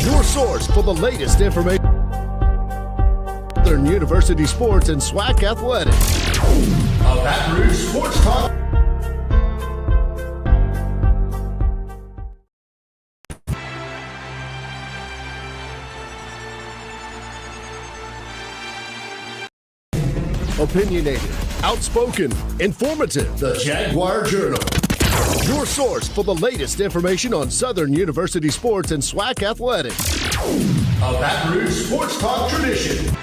Your source for the latest information. Southern University sports and SWAC athletics. A Baton Rouge Sports Talk. Opinionated, outspoken, informative. The Jaguar Journal. Your source for the latest information on Southern University sports and SWAC athletics. A Baton Rouge Sports Talk tradition.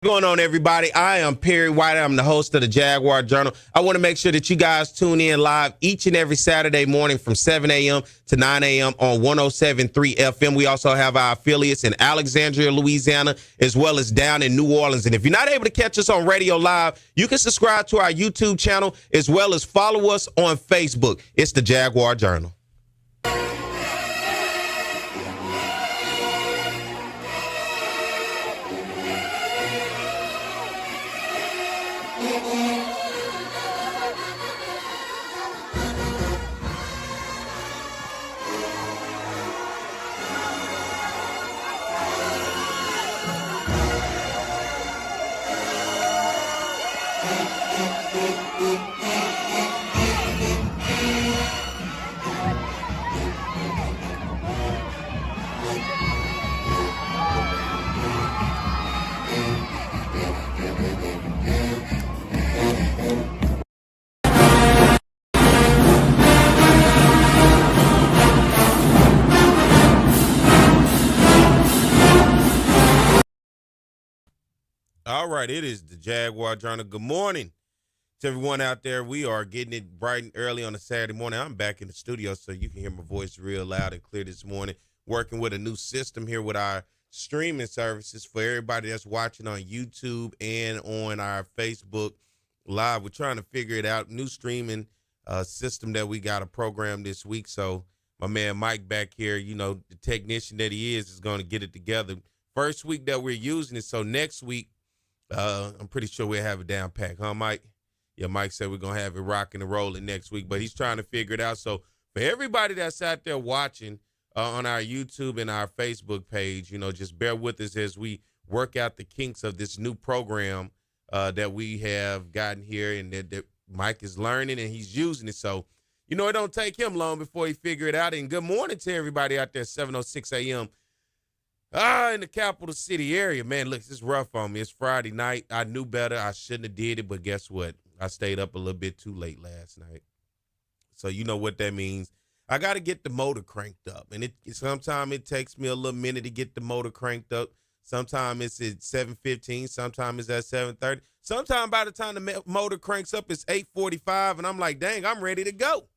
What's going on, everybody? I am Perry White. I'm the host of the Jaguar Journal. I want to make sure that you guys tune in live each and every Saturday morning from 7 a.m. to 9 a.m. on 107.3 FM. We also have our affiliates in Alexandria, Louisiana, as well as down in New Orleans. And if you're not able to catch us on radio live, you can subscribe to our YouTube channel as well as follow us on Facebook. It's the Jaguar Journal. All right, it is the Jaguar Journal. Good morning to everyone out there. We are getting it bright and early on a Saturday morning. I'm back in the studio so you can hear my voice real loud and clear this morning, working with a new system here with our streaming services for everybody that's watching on YouTube and on our Facebook Live. We're trying to figure it out. New streaming system that we got a program this week. So my man Mike back here, you know, the technician that he is going to get it together. First week that we're using it, so next week, I'm pretty sure we'll have it down packed, huh, Mike? Yeah, Mike said we're going to have it rocking and rolling next week, but he's trying to figure it out. So for everybody that's out there watching on our YouTube and our Facebook page, you know, just bear with us as we work out the kinks of this new program that we have gotten here and that Mike is learning and he's using it. So, you know, it don't take him long before he figure it out. And good morning to everybody out there, 7:06 a.m. In the capital city area, man, look, it's rough on me. It's Friday night. I knew better. I shouldn't have did it, but guess what? I stayed up a little bit too late last night. So you know what that means. I got to get the motor cranked up, and sometimes it takes me a little minute to get the motor cranked up. Sometimes it's at 7:15. Sometimes it's at 7:30. Sometimes by the time the motor cranks up, it's 8:45, and I'm like, dang, I'm ready to go.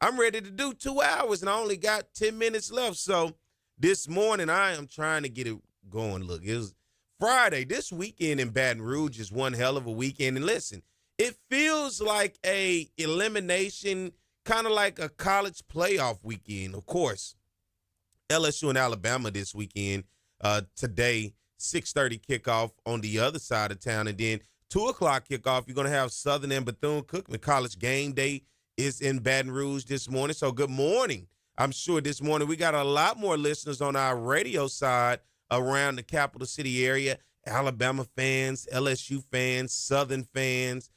I'm ready to do 2 hours, and I only got 10 minutes left, so this morning, I am trying to get it going. Look, it was Friday. This weekend in Baton Rouge is one hell of a weekend. And listen, it feels like a elimination, kind of like a college playoff weekend. Of course, LSU and Alabama this weekend. Today, 6:30 kickoff on the other side of town. And then 2 o'clock kickoff, you're going to have Southern and Bethune-Cookman. College game day is in Baton Rouge this morning. So good morning. I'm sure this morning we got a lot more listeners on our radio side around the capital city area, Alabama fans, LSU fans, Southern fans,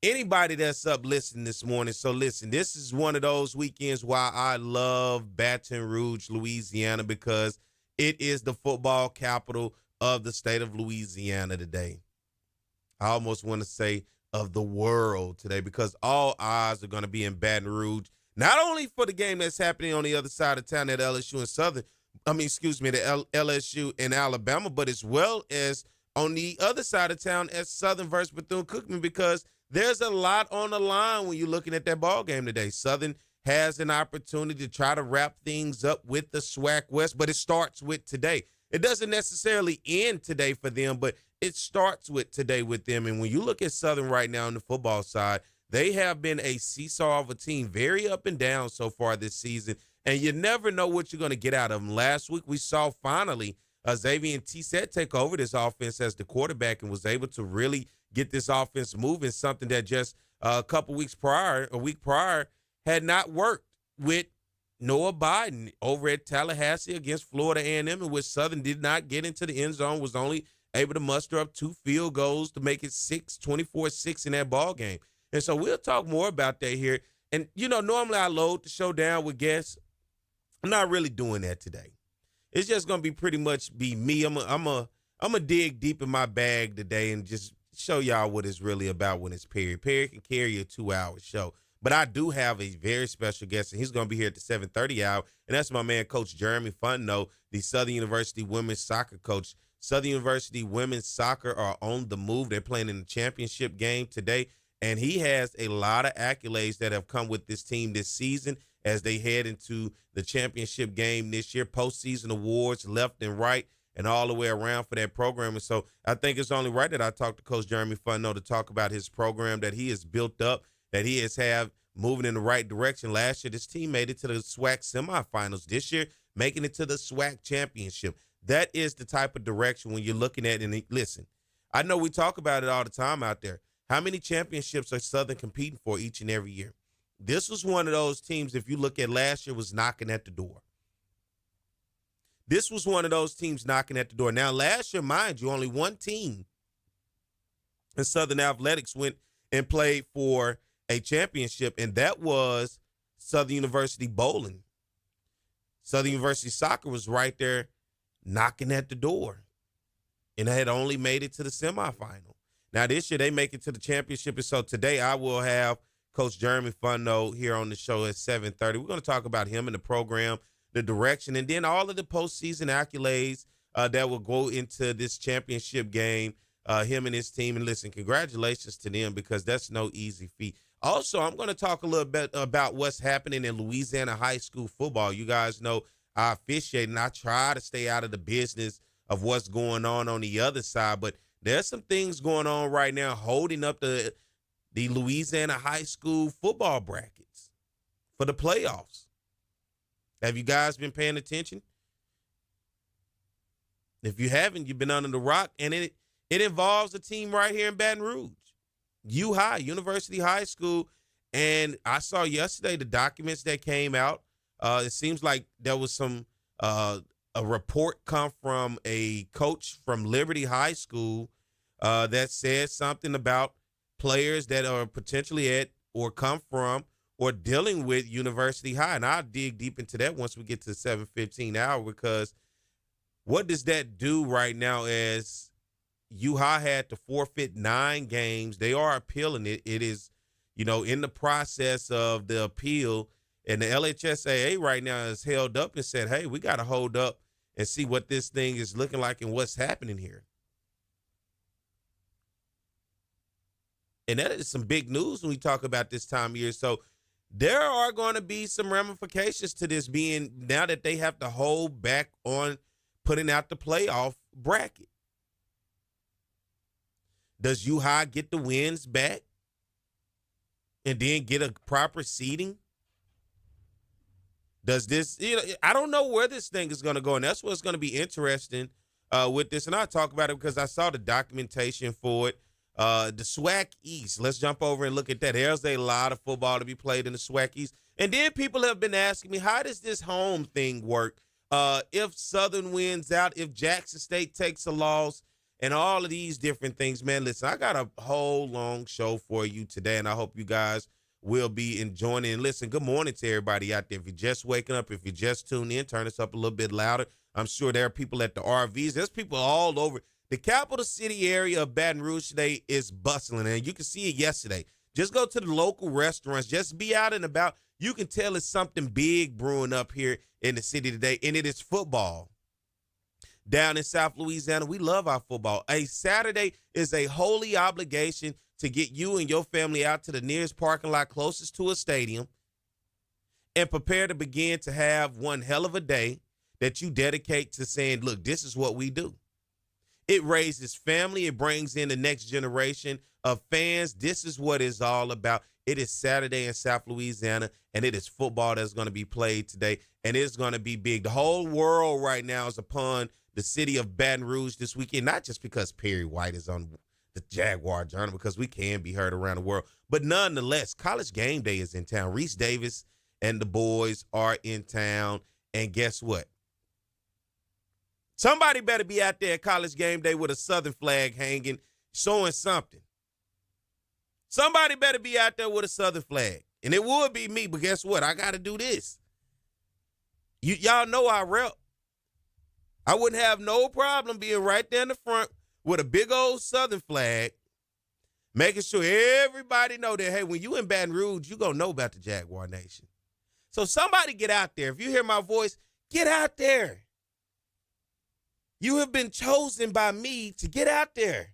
anybody that's up listening this morning. So listen, this is one of those weekends why I love Baton Rouge, Louisiana, because it is the football capital of the state of Louisiana today. I almost want to say of the world today because all eyes are going to be in Baton Rouge Not only for the game that's happening on the other side of town at LSU and LSU and Alabama, but as well as on the other side of town at Southern versus Bethune-Cookman, because there's a lot on the line when you're looking at that ball game today. Southern has an opportunity to try to wrap things up with the SWAC West, but it starts with today. It doesn't necessarily end today for them, but it starts with today with them. And when you look at Southern right now on the football side, they have been a seesaw of a team, very up and down so far this season, and you never know what you're going to get out of them. Last week we saw finally Xavier Tissett take over this offense as the quarterback and was able to really get this offense moving, something that just a week prior, had not worked with Noah Biden over at Tallahassee against Florida A&M, in which Southern did not get into the end zone, was only able to muster up 2 field goals to make it 24-6 in that ball game. And so we'll talk more about that here. And, normally I load the show down with guests. I'm not really doing that today. It's just going to be pretty much be me. I'm a dig deep in my bag today and just show y'all what it's really about when it's Perry. Perry can carry a 2-hour show. But I do have a very special guest, and he's going to be here at the 7:30 hour, and that's my man, Coach Jeremy Fontenot, the Southern University women's soccer coach. Southern University women's soccer are on the move. They're playing in the championship game today, and he has a lot of accolades that have come with this team this season as they head into the championship game this year, postseason awards left and right and all the way around for that program. And so I think it's only right that I talk to Coach Jeremy Fontenot to talk about his program that he has built up, that he has have moving in the right direction. Last year, this team made it to the SWAC semifinals. This year, making it to the SWAC championship. That is the type of direction when you're looking at it. And listen, I know we talk about it all the time out there. How many championships are Southern competing for each and every year? This was one of those teams, if you look at last year, was knocking at the door. This was one of those teams knocking at the door. Now, last year, mind you, only one team in Southern Athletics went and played for a championship, and that was Southern University bowling. Southern University soccer was right there knocking at the door, and had only made it to the semifinal. Now, this year, they make it to the championship, and so today I will have Coach Jeremy Fontenot here on the show at 7:30. We're going to talk about him and the program, the direction, and then all of the postseason accolades that will go into this championship game, him and his team. And listen, congratulations to them, because that's no easy feat. Also, I'm going to talk a little bit about what's happening in Louisiana high school football. You guys know I officiate, and I try to stay out of the business of what's going on the other side, but there's some things going on right now holding up the Louisiana high school football brackets for the playoffs. Have you guys been paying attention? If you haven't, you've been under the rock, and it involves a team right here in Baton Rouge, U-High, University High School, and I saw yesterday the documents that came out. It seems like there was a report come from a coach from Liberty High School that said something about players that are potentially at or come from or dealing with University High. And I'll dig deep into that once we get to the 7:15 hour, because what does that do right now as U-High had to forfeit 9 games? They are appealing it. It is, in the process of the appeal, and the LHSAA right now is held up and said, hey, we got to hold up and see what this thing is looking like and what's happening here. And that is some big news when we talk about this time of year. So there are going to be some ramifications to this, being now that they have to hold back on putting out the playoff bracket. Does U-High get the wins back and then get a proper seeding? Does this, I don't know where this thing is going to go, and that's what's going to be interesting with this. And I'll talk about it because I saw the documentation for it. The SWAC East, let's jump over and look at that. There's a lot of football to be played in the SWAC East. And then people have been asking me, how does this home thing work? If Southern wins out, if Jackson State takes a loss, and all of these different things, man. Listen, I got a whole long show for you today, and I hope you guys will be enjoying it. And listen, good morning to everybody out there. If you're just waking up, if you just tuned in, turn us up a little bit louder. I'm sure there are people at the RVs. There's people all over. The capital city area of Baton Rouge today is bustling, and you can see it yesterday. Just go to the local restaurants. Just be out and about. You can tell it's something big brewing up here in the city today, and it is football. Down in South Louisiana, we love our football. A Saturday is a holy obligation to get you and your family out to the nearest parking lot closest to a stadium and prepare to begin to have one hell of a day that you dedicate to saying, look, this is what we do. It raises family. It brings in the next generation of fans. This is what it's all about. It is Saturday in South Louisiana, and it is football that's going to be played today, and it's going to be big. The whole world right now is upon the city of Baton Rouge this weekend, not just because Perry White is on the Jaguar Journal, because we can be heard around the world, but nonetheless, College Game Day is in town. Reese Davis and the boys are in town, and guess what? Somebody better be out there at College Game Day with a Southern flag hanging, showing something. Somebody better be out there with a Southern flag. And it would be me, but guess what? I got to do this. Y'all know I rep. I wouldn't have no problem being right there in the front with a big old Southern flag, making sure everybody know that, hey, when you in Baton Rouge, you going to know about the Jaguar Nation. So somebody get out there. If you hear my voice, get out there. You have been chosen by me to get out there.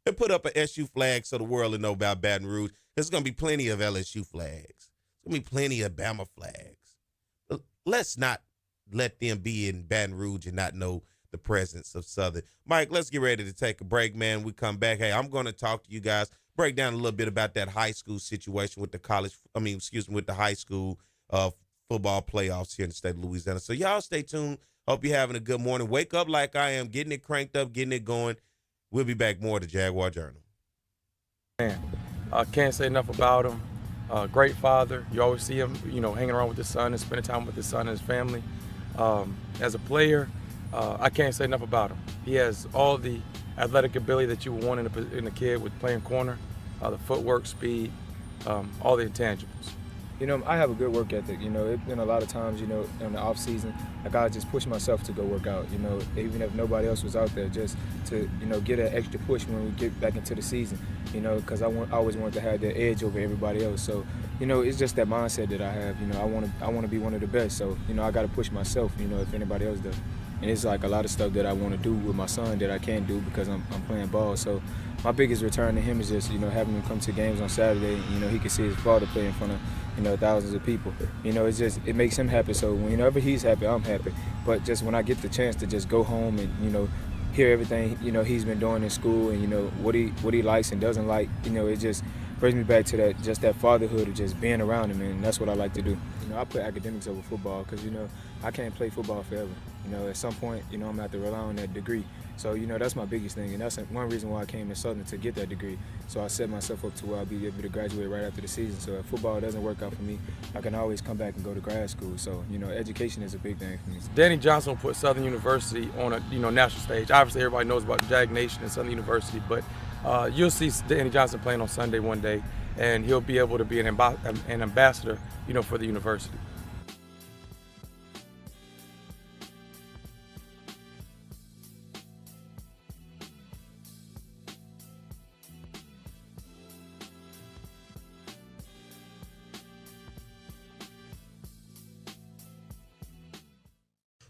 And put up an SU flag so the world will know about Baton Rouge. There's going to be plenty of LSU flags. There's going to be plenty of Bama flags. Let's not let them be in Baton Rouge and not know the presence of Southern. Mike, let's get ready to take a break, man. We come back. Hey, I'm going to talk to you guys, break down a little bit about that high school situation with with the high school football playoffs here in the state of Louisiana. So y'all stay tuned. Hope you're having a good morning. Wake up like I am, getting it cranked up, getting it going. We'll be back more to Jaguar Journal. Man, I can't say enough about him. Great father. You always see him, hanging around with his son and spending time with his son and his family. As a player, I can't say enough about him. He has all the athletic ability that you would want in a kid with playing corner, the footwork, speed, all the intangibles. I have a good work ethic. It's been a lot of times, in the off season, I gotta just push myself to go work out. Even if nobody else was out there, just to get an extra push when we get back into the season. Because I always want to have that edge over everybody else. So, it's just that mindset that I have. I want to be one of the best. So, I gotta push myself. If anybody else does. And it's like a lot of stuff that I want to do with my son that I can't do because I'm playing ball. So my biggest return to him is just, having him come to games on Saturday. He can see his father play in front of, thousands of people. It makes him happy. So whenever he's happy, I'm happy. But just when I get the chance to just go home and, hear everything, he's been doing in school and, what he likes and doesn't like, it just brings me back to that fatherhood of just being around him, and that's what I like to do. I put academics over football because, I can't play football forever. At some point, I'm going to have to rely on that degree. So, that's my biggest thing, and that's one reason why I came to Southern, to get that degree. So I set myself up to where I'll be able to graduate right after the season. So if football doesn't work out for me, I can always come back and go to grad school. So, education is a big thing for me. Danny Johnson will put Southern University on a, national stage. Obviously, everybody knows about Jag Nation and Southern University, but you'll see Danny Johnson playing on Sunday one day, and he'll be able to be an ambassador, for the university.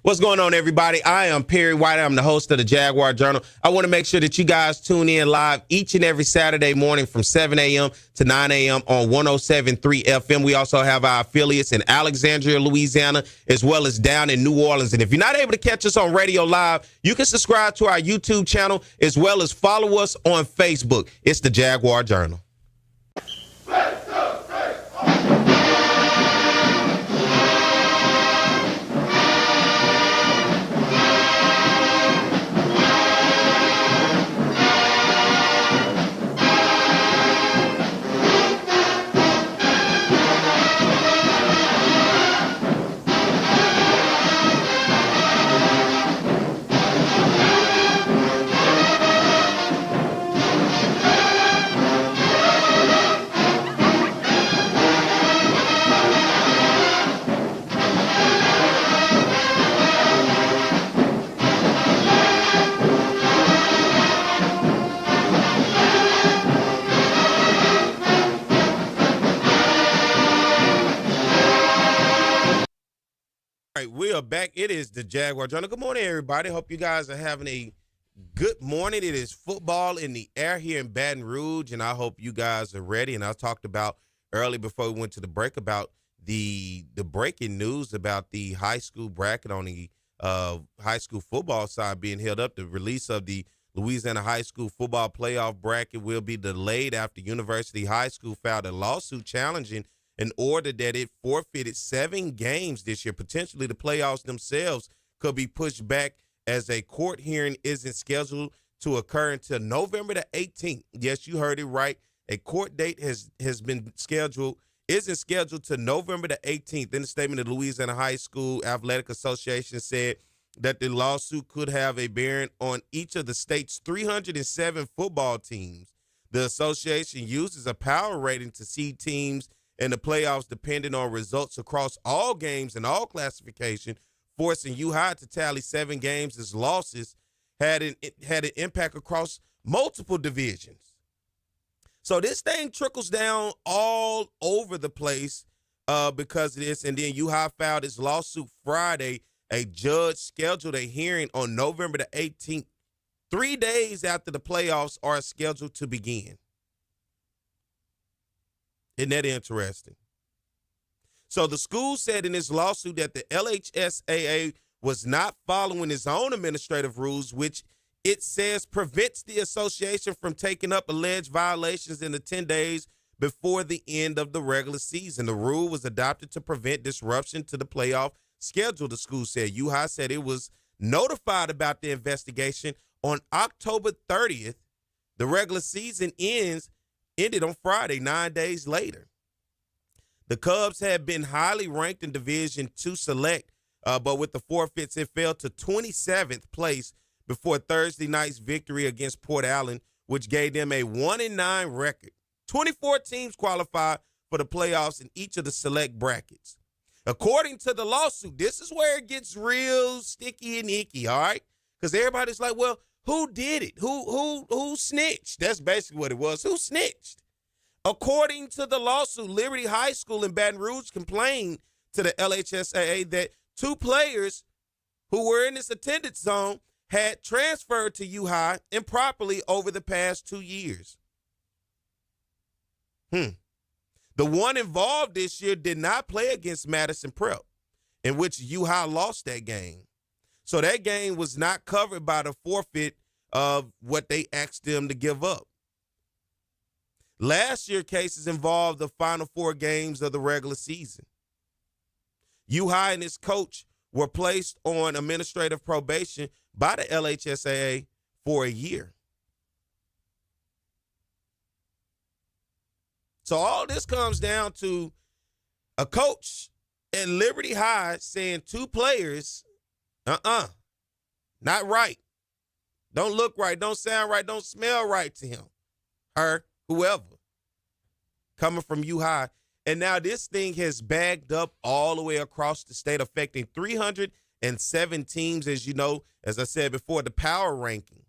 What's going on, everybody? I am Perry White. I'm the host of the Jaguar Journal. I want to make sure that you guys tune in live each and every Saturday morning from 7 a.m. to 9 a.m. on 107.3 FM. We also have our affiliates in Alexandria, Louisiana, as well as down in New Orleans. And if you're not able to catch us on radio live, you can subscribe to our YouTube channel as well as follow us on Facebook. It's the Jaguar Journal. All right, we are back. It is the Jaguar Journal. Good morning, everybody. Hope you guys are having a good morning. It is football in the air here in Baton Rouge, and I hope you guys are ready. And I talked about early before we went to the break about the breaking news about the high school bracket on the high school football side being held up. The release of the Louisiana High School Football Playoff bracket will be delayed after University High School filed a lawsuit challenging an order that it forfeited 7 games this year. Potentially the playoffs themselves could be pushed back as a court hearing isn't scheduled to occur until November the 18th. Yes, you heard it right. A court date isn't scheduled to November the 18th. In the statement, the Louisiana High School Athletic Association said that the lawsuit could have a bearing on each of the state's 307 football teams. The association uses a power rating to seed teams in the playoffs depending on results across all games and all classification, forcing U-High to tally 7 games as losses had an impact across multiple divisions. So this thing trickles down all over the place because of this. And then U-High filed its lawsuit Friday. A judge scheduled a hearing on November the 18th, 3 days after the playoffs are scheduled to begin. Isn't that interesting? So the school said in its lawsuit that the LHSAA was not following its own administrative rules, which it says prevents the association from taking up alleged violations in the 10 days before the end of the regular season. The rule was adopted to prevent disruption to the playoff schedule, the school said. U-High said it was notified about the investigation on October 30th. The regular season ended on Friday, 9 days later. The Cubs had been highly ranked in Division II Select, but with the forfeits, it fell to 27th place before Thursday night's victory against Port Allen, which gave them a 1-9 record. 24 teams qualified for the playoffs in each of the select brackets. According to the lawsuit, this is where it gets real sticky and icky, all right? Because everybody's like, well, who did it? Who snitched? That's basically what it was. Who snitched? According to the lawsuit, Liberty High School in Baton Rouge complained to the LHSAA that 2 players who were in this attendance zone had transferred to U-High improperly over the past 2 years. The one involved this year did not play against Madison Prep, in which U-High lost that game. So that game was not covered by the forfeit of what they asked them to give up. Last year's cases involved the final 4 games of the regular season. U-High and his coach were placed on administrative probation by the LHSAA for a year. So all this comes down to a coach at Liberty High saying 2 players, not right. Don't look right, don't sound right, don't smell right to him, her, whoever, coming from U-High. And now this thing has bagged up all the way across the state, affecting 307 teams, as you know, as I said before, the power ranking.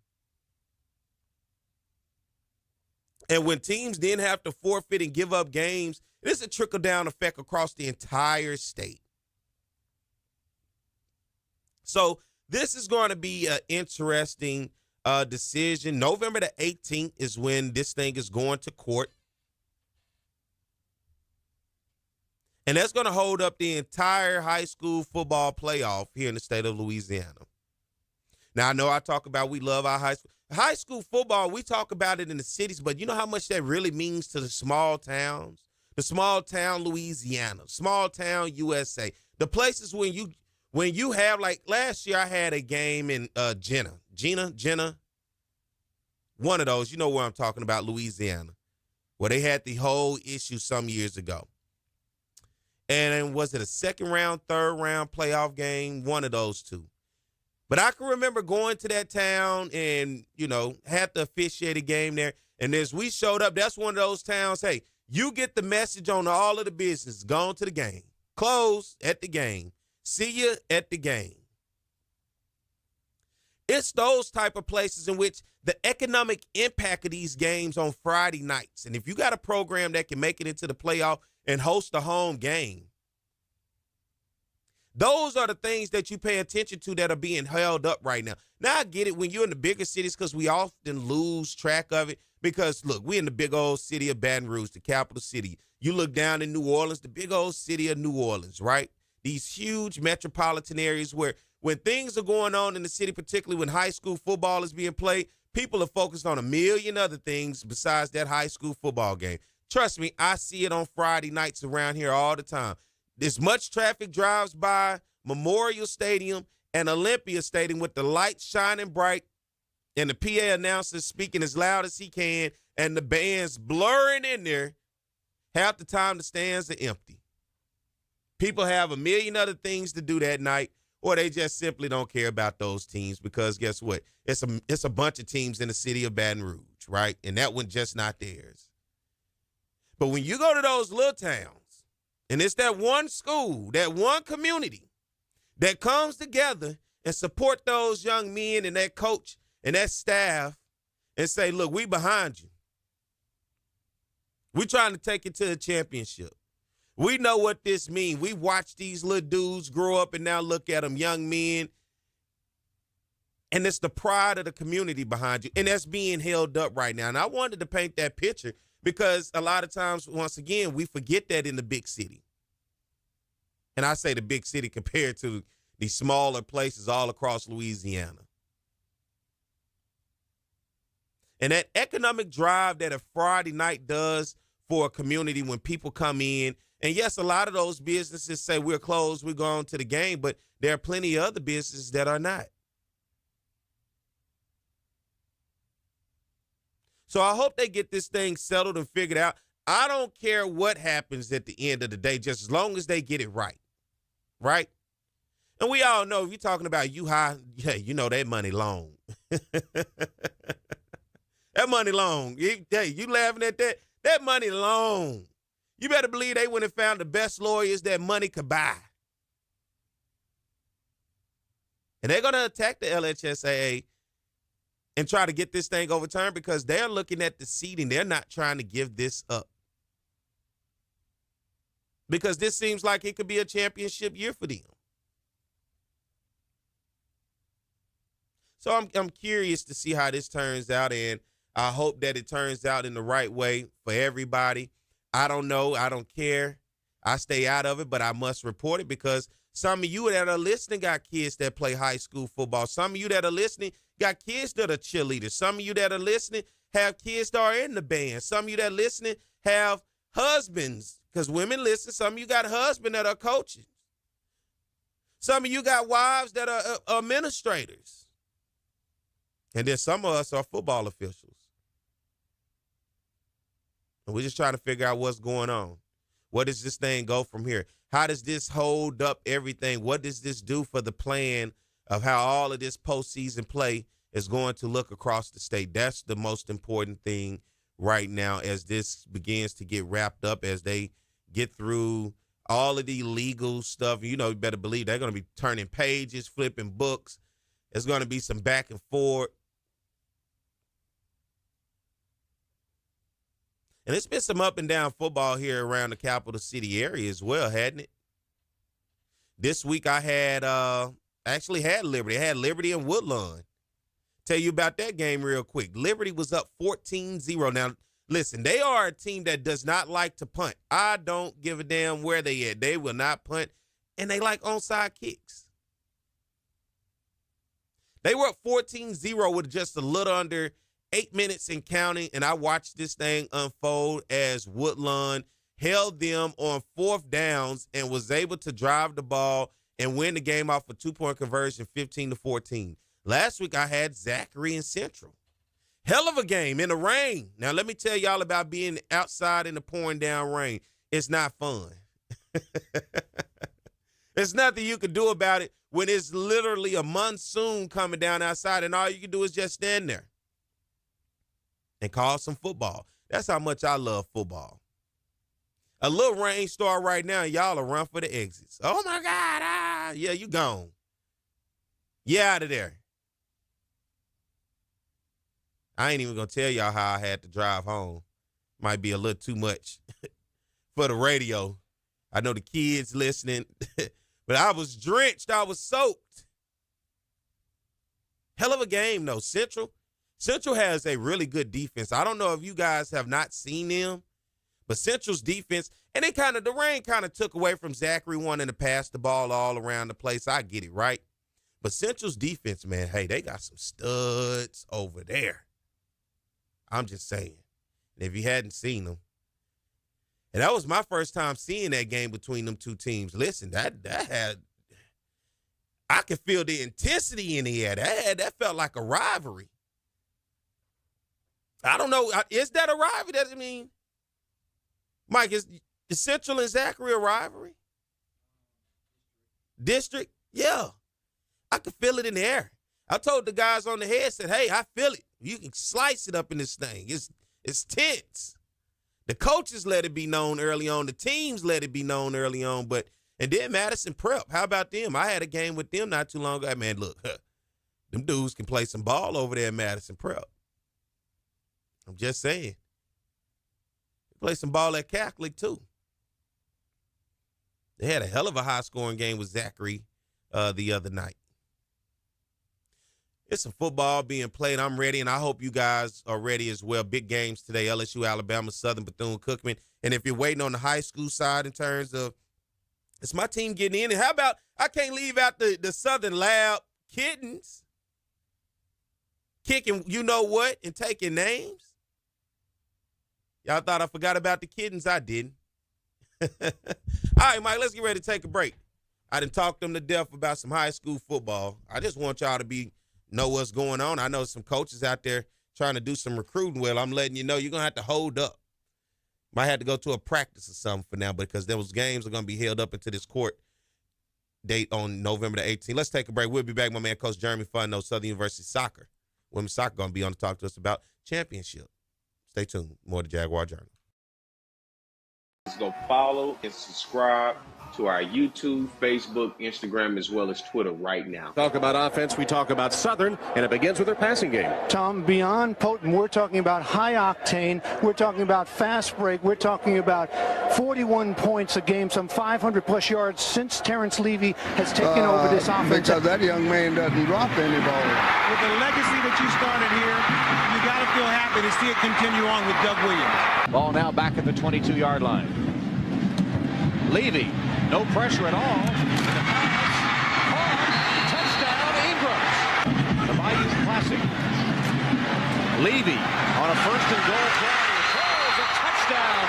And when teams then have to forfeit and give up games, it is a trickle-down effect across the entire state. So this is going to be an interesting decision. November the 18th is when this thing is going to court. And that's going to hold up the entire high school football playoff here in the state of Louisiana. Now, I know I talk about we love our high school football. We talk about it in the cities, but you know how much that really means to the small towns? The small town Louisiana, small town USA. The places when you have, like last year I had a game in Jenna, one of those, you know where I'm talking about, Louisiana, where they had the whole issue some years ago. And was it a second round, third round playoff game? One of those two. But I can remember going to that town and, had to officiate a game there. And as we showed up, that's one of those towns, hey, you get the message on all of the business. Go on to the game. Close at the game. See you at the game. It's those type of places in which the economic impact of these games on Friday nights. And if you got a program that can make it into the playoff and host a home game, Those are the things that you pay attention to that are being held up right now. Now, I get it when you're in the bigger cities because we often lose track of it because, look, we're in the big old city of Baton Rouge, the capital city. You look down in New Orleans, the big old city of New Orleans, right? These huge metropolitan areas where when things are going on in the city, particularly when high school football is being played, people are focused on a million other things besides that high school football game. Trust me, I see it on Friday nights around here all the time. As much traffic drives by Memorial Stadium and Olympia Stadium with the lights shining bright and the PA announcer speaking as loud as he can and the band's blurring in there, half the time the stands are empty. People have a million other things to do that night, or they just simply don't care about those teams because guess what? It's a bunch of teams in the city of Baton Rouge, right? And that one just not theirs. But when you go to those little towns, and it's that one school, that one community that comes together and support those young men and that coach and that staff and say, look, we behind you. We're trying to take it to a championship. We know what this means. We watch these little dudes grow up and now look at them, young men. And it's the pride of the community behind you. And that's being held up right now. And I wanted to paint that picture because a lot of times, once again, we forget that in the big city. And I say the big city compared to the smaller places all across Louisiana. And that economic drive that a Friday night does for a community when people come in. And yes, a lot of those businesses say we're closed, we're going to the game, but there are plenty of other businesses that are not. So I hope they get this thing settled and figured out. I don't care what happens at the end of the day, just as long as they get it right. Right? And we all know if you're talking about high, yeah, you know that money long. That money long. Hey, you laughing at that? That money long. You better believe they went and found the best lawyers that money could buy. And they're going to attack the LHSAA and try to get this thing overturned because they're looking at the seeding. They're not trying to give this up. Because this seems like it could be a championship year for them. So I'm curious to see how this turns out, and I hope that it turns out in the right way for everybody. I don't know. I don't care. I stay out of it, but I must report it because some of you that are listening got kids that play high school football. Some of you that are listening got kids that are cheerleaders. Some of you that are listening have kids that are in the band. Some of you that are listening have husbands, because women listen. Some of you got husbands that are coaches. Some of you got wives that are administrators. And then some of us are football officials. And we're just trying to figure out what's going on. Where does this thing go from here? How does this hold up everything? What does this do for the plan of how all of this postseason play is going to look across the state? That's the most important thing right now as this begins to get wrapped up, as they get through all of the legal stuff. You know, you better believe they're going to be turning pages, flipping books. There's going to be some back and forth. And it's been some up and down football here around the capital city area as well, hadn't it? This week I had actually had Liberty. I had Liberty and Woodlawn. Tell you about that game real quick. Liberty was up 14-0. Now, listen, they are a team that does not like to punt. I don't give a damn where they at. They will not punt, and they like onside kicks. They were up 14-0 with just a little under 8 minutes and counting, and I watched this thing unfold as Woodlawn held them on fourth downs and was able to drive the ball and win the game off a 2-point conversion, 15-14. Last week I had Zachary and Central. Hell of a game in the rain. Now let me tell y'all about being outside in the pouring down rain. It's not fun. There's nothing you can do about it when it's literally a monsoon coming down outside and all you can do is just stand there and call some football. That's how much I love football. A little rainstorm right now, y'all will run for the exits. Oh, my God. Yeah, you gone. You out of there. I ain't even going to tell y'all how I had to drive home. Might be a little too much for the radio. I know the kids listening, But I was drenched. I was soaked. Hell of a game, though. Central has a really good defense. I don't know if you guys have not seen them, but Central's defense, and the rain kind of took away from Zachary wanting to pass the ball all around the place. I get it, right? But Central's defense, man, hey, they got some studs over there. I'm just saying. And if you hadn't seen them, and that was my first time seeing that game between them two teams. Listen, I could feel the intensity in the air. That felt like a rivalry. I don't know. Is that a rivalry? Does it mean, Mike, is Central and Zachary a rivalry? District? Yeah. I could feel it in the air. I told the guys on the headset, hey, I feel it. You can slice it up in this thing. It's tense. The coaches let it be known early on. The teams let it be known early on. And then Madison Prep, how about them? I had a game with them not too long ago. Man, look, them dudes can play some ball over there at Madison Prep. I'm just saying. They play some ball at Catholic, too. They had a hell of a high-scoring game with Zachary the other night. It's some football being played. I'm ready, and I hope you guys are ready as well. Big games today, LSU, Alabama, Southern, Bethune-Cookman. And if you're waiting on the high school side in terms of, it's my team getting in. And how about, I can't leave out the Southern Lab Kittens kicking you know what and taking names. Y'all thought I forgot about the Kittens? I didn't. All right, Mike, let's get ready to take a break. I done talked them to death about some high school football. I just want y'all to know what's going on. I know some coaches out there trying to do some recruiting. Well, I'm letting you know you're going to have to hold up. Might have to go to a practice or something for now because those games are going to be held up into this court date on November the 18th. Let's take a break. We'll be back. My man, Coach Jeremy Fontenot, Southern University Soccer. Women's soccer going to be on to talk to us about championship. Stay tuned. More to Jaguar Journal. Let's go follow and subscribe to our YouTube, Facebook, Instagram, as well as Twitter right now. Talk about offense, we talk about Southern, and it begins with their passing game. Tom, beyond potent, we're talking about high octane, we're talking about fast break, we're talking about 41 points a game, some 500-plus yards since Terrence Levy has taken over this offense. Because that young man doesn't drop any ball. With the legacy that you started here, you got to feel happy to see it continue on with Doug Williams. Ball now back at the 22-yard line. Levy, no pressure at all. Touchdown, Ingram. The Bayou Classic. Levy on a first and goal play. Throws a touchdown.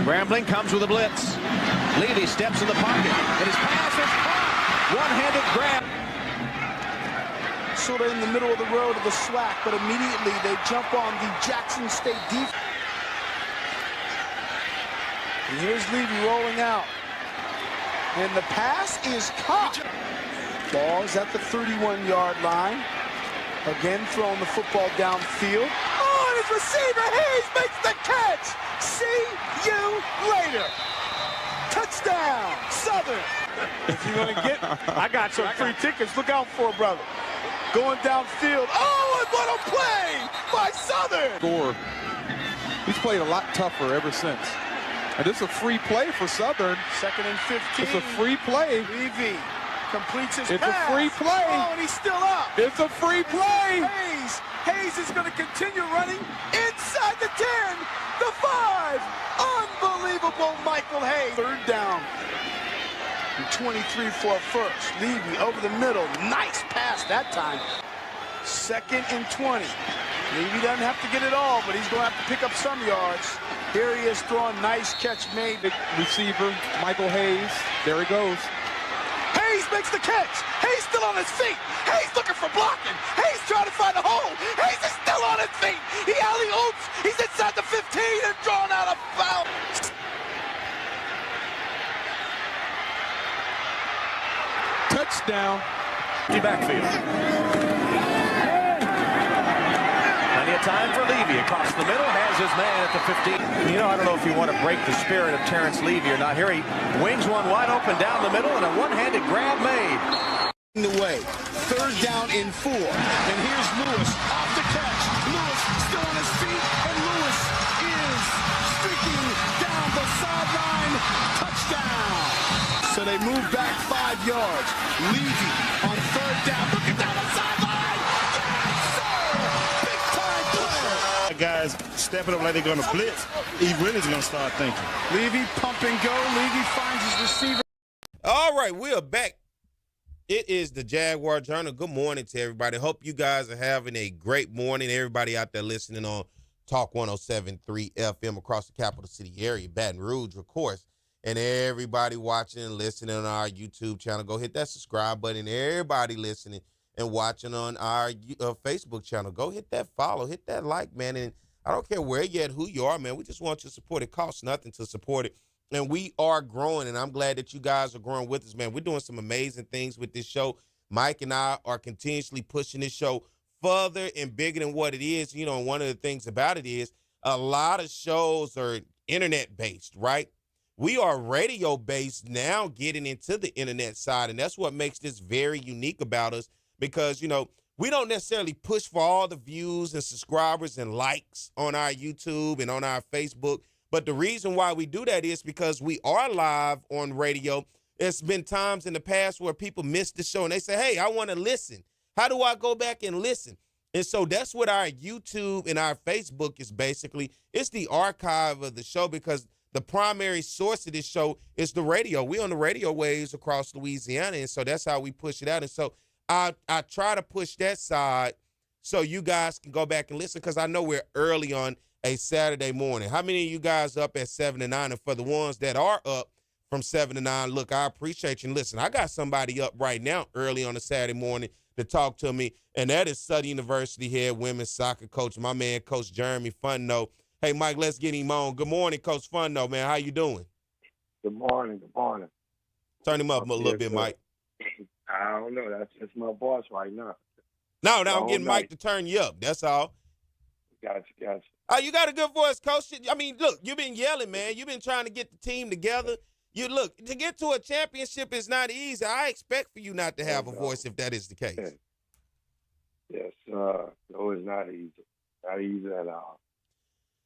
Grambling comes with a blitz. Levy steps in the pocket, and his pass is caught. One-handed grab. Sort of in the middle of the road of the SWAC, but immediately they jump on the Jackson State defense. And here's Levy rolling out. And the pass is caught. Ball is at the 31-yard line. Again, throwing the football downfield. Oh, and his receiver, Hayes, makes the catch. See you later. Touchdown, Southern. If you're going to get, I got some free tickets. Look out for it, brother. Going downfield. Oh, and what a play by Southern. Score. He's played a lot tougher ever since. And this is a free play for Southern. 2nd and 15. It's a free play. Levy completes his pass. It's a free play. Oh, and he's still up. It's a free play. Hayes is going to continue running inside the 10, the 5. Unbelievable Michael Hayes. 3rd down. And 23 for a first. Levy over the middle. Nice pass that time. 2nd and 20. Levy doesn't have to get it all, but he's going to have to pick up some yards. Here he is throwing, nice catch made. Receiver, Michael Hayes. There he goes. Hayes makes the catch. Hayes still on his feet. Hayes looking for blocking. Hayes trying to find a hole. Hayes is still on his feet. He alley-oops. He's inside the 15 and drawn out a foul. Touchdown. Backfield. Plenty of time for Levy across the middle. Has his man at the 15. You know, I don't know if you want to break the spirit of Terrence Levy or not. Here he wings one wide open down the middle and a one-handed grab made. The way. 3rd down and 4. And here's Lewis off the catch. Lewis still on his feet, and Lewis is streaking down the sideline. Touchdown. So they move back 5 yards. Levy on 3rd down. Looking down the sideline. Yes, sir! Big time play. Guys stepping up like they're going to blitz. He really is going to start thinking. Levy pump and go. Levy finds his receiver. All right, we are back. It is the Jaguar Journal. Good morning to everybody. Hope you guys are having a great morning. Everybody out there listening on Talk 107.3 FM across the capital city area, Baton Rouge, of course. And everybody watching and listening on our YouTube channel, go hit that subscribe button. Everybody listening and watching on our Facebook channel, go hit that follow, hit that like, man. And I don't care where you at, who you are, man. We just want you to support it. It costs nothing to support it. And we are growing, and I'm glad that you guys are growing with us, man. We're doing some amazing things with this show. Mike and I are continuously pushing this show further and bigger than what it is. You know, one of the things about it is a lot of shows are internet-based, right? We are radio-based now, getting into the internet side, and that's what makes this very unique about us because, you know, we don't necessarily push for all the views and subscribers and likes on our YouTube and on our Facebook. But the reason why we do that is because we are live on radio. There's been times in the past where people miss the show and they say, hey, I want to listen. How do I go back and listen? And so that's what our YouTube and our Facebook is basically. It's the archive of the show because the primary source of this show is the radio. We're on the radio waves across Louisiana, and so that's how we push it out. And so I try to push that side so you guys can go back and listen because I know we're early on a Saturday morning. How many of you guys up at 7 to 9? And for the ones that are up from 7 to 9, look, I appreciate you. And listen, I got somebody up right now early on a Saturday morning to talk to me, and that is Southern University head women's soccer coach, my man, Coach Jeremy Fontenot. Hey, Mike, let's get him on. Good morning, Coach Fontenot, man. How you doing? Good morning. Good morning. Turn him up a little bit, Mike. I don't know. That's just my boss right now. No, I'm getting Mike to turn you up. That's all. Gotcha. Oh, you got a good voice, Coach. I mean, look, you've been yelling, man. You've been trying to get the team together. You look, to get to a championship is not easy. I expect for you not to have a voice if that is the case. Yes, no, it's not easy. Not easy at all.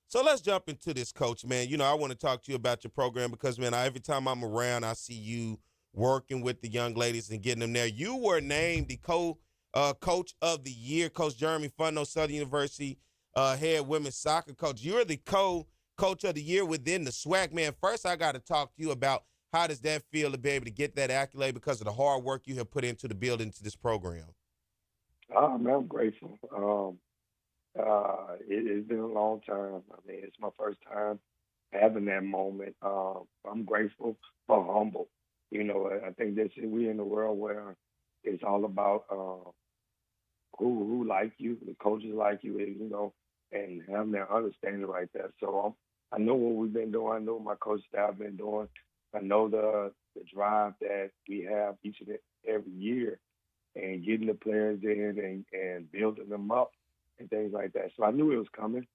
So let's jump into this, Coach, man. You know, I want to talk to you about your program because, man, every time I'm around, I see you working with the young ladies and getting them there. You were named the coach of the year, Coach Jeremy Fontenot, Southern University head women's soccer coach. You're the coach of the year within the SWAC, man. First, I got to talk to you about how does that feel to be able to get that accolade because of the hard work you have put into the building to this program? Man, I'm grateful. It's been a long time. I mean, it's my first time having that moment. I'm grateful, but humble. You know, I think we're in a world where it's all about who like you, the coaches like you, you know, and having that understanding right there. So I know what we've been doing. I know what my coach staff been doing. I know the drive that we have each and every year and getting the players in and building them up and things like that. So I knew it was coming,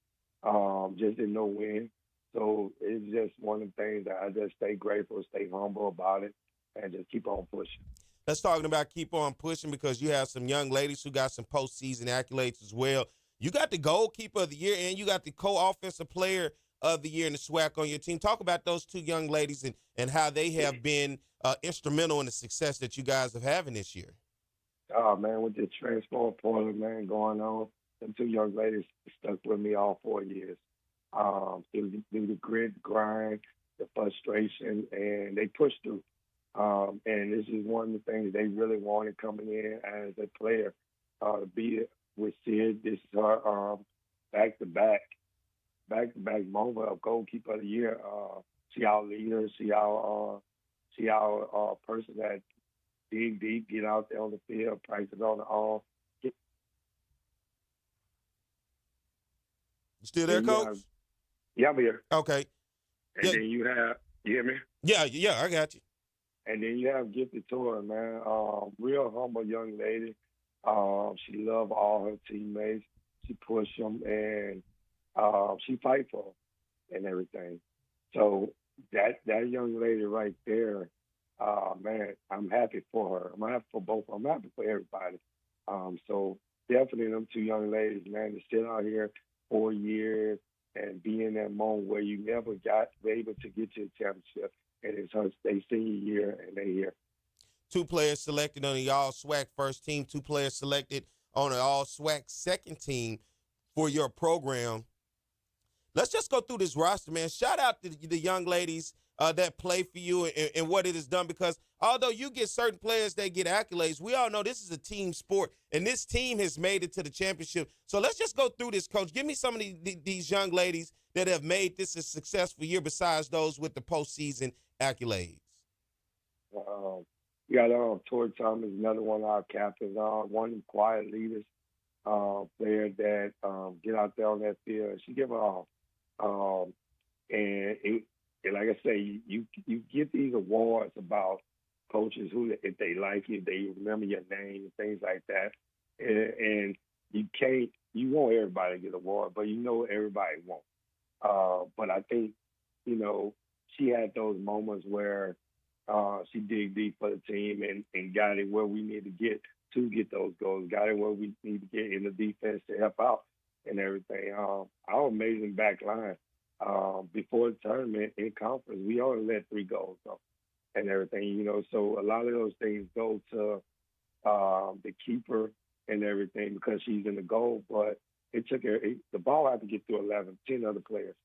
just didn't know when. So it's just one of the things that I just stay grateful, stay humble about it, and just keep on pushing. Let's talk about keep on pushing because you have some young ladies who got some postseason accolades as well. You got the goalkeeper of the year and you got the co-offensive player of the year in the SWAC on your team. Talk about those two young ladies and how they have been instrumental in the success that you guys have having this year. Oh, man, with the transfer portal, man, going on, them two young ladies stuck with me all 4 years. Through the grit, grind, the frustration, and they pushed through. And this is one of the things they really wanted coming in as a player, to be with Sid. This is her back-to-back moment of goalkeeper of the year. See our leader, see our person that dig deep, get out there on the field, practice on the arm. You still there, Coach? Yeah, I'm here. Okay. And then you hear me? Yeah, I got you. And then you have Gifted Tora, man. Real humble young lady. She loved all her teammates. She pushed them, and she fight for them and everything. So that young lady right there, man, I'm happy for her. I'm happy for both. I'm happy for everybody. So definitely them two young ladies, man, to sit out here 4 years and be in that moment where you never got able to get to the championship, and it's her they senior year and they here. 2 players selected on the All-SWAC first team, 2 players selected on the All-SWAC second team for your program. Let's just go through this roster, man. Shout out to the young ladies that play for you and what it has done, because although you get certain players that get accolades, we all know this is a team sport, and this team has made it to the championship. So let's just go through this, Coach. Give me some of these young ladies that have made this a successful year besides those with the postseason accolades. We got Tori Thomas, another one of our captains, one of the quiet leaders, player that get out there on that field. She give it all. And like I say, you get these awards about coaches who, if they like you, they remember your name and things like that. And you want everybody to get an award, but you know everybody won't. But I think, she had those moments where she dig deep for the team and got it where we need to get those goals, got it where we need to get in the defense to help out and everything. Our amazing back line, before the tournament in conference, we only let 3 goals go and everything, so a lot of those things go to the keeper and everything because she's in the goal, but it took her, the ball had to get through 10 other players.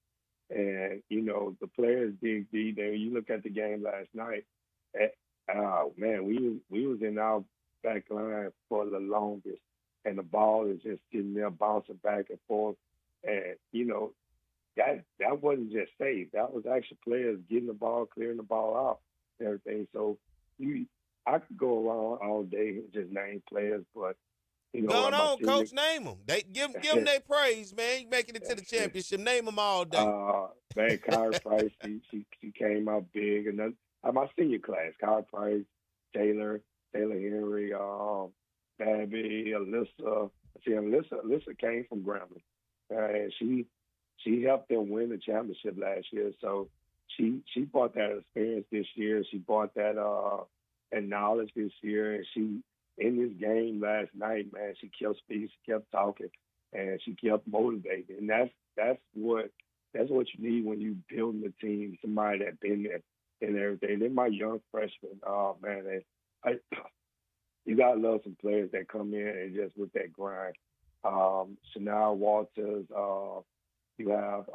And, the players dig deep. And you look at the game last night, we was in our back line for the longest. And the ball is just sitting there bouncing back and forth. And, that wasn't just safe. That was actually players getting the ball, clearing the ball out and everything. So I could go around all day and just name players, but Go on, Coach. Name them. They give them their praise, man. You making it to the championship. Name them all day. Man, Kyra Price, she came out big. And my senior class, Kyra Price, Taylor Henry, Babby, Alyssa. See, Alyssa came from Grambling, and she helped them win the championship last year. So she brought that experience this year. She brought that knowledge this year, and she. In this game last night, man, she kept speaking, she kept talking, and she kept motivating. And that's what you need when you building a team, somebody that's been there and everything. They're my young freshmen. Oh, man, you got to love some players that come in and just with that grind. Shania Walters, you have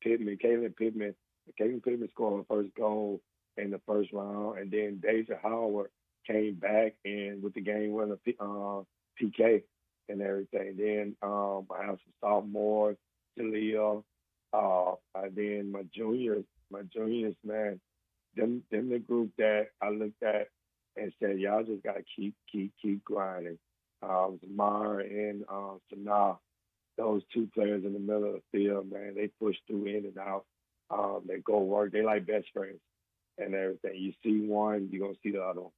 Pittman, Kaylin Pittman. Kaylin Pittman scored the first goal in the first round, and then Deja Howard came back and with the game winner PK and everything. Then I have some sophomores, Jaleel, and then my juniors, man, them the group that I looked at and said, y'all just gotta keep grinding. Zamar and Sanaa, those 2 players in the middle of the field, man, they push through in and out. They go work. They like best friends and everything. You see one, you're gonna see the other one.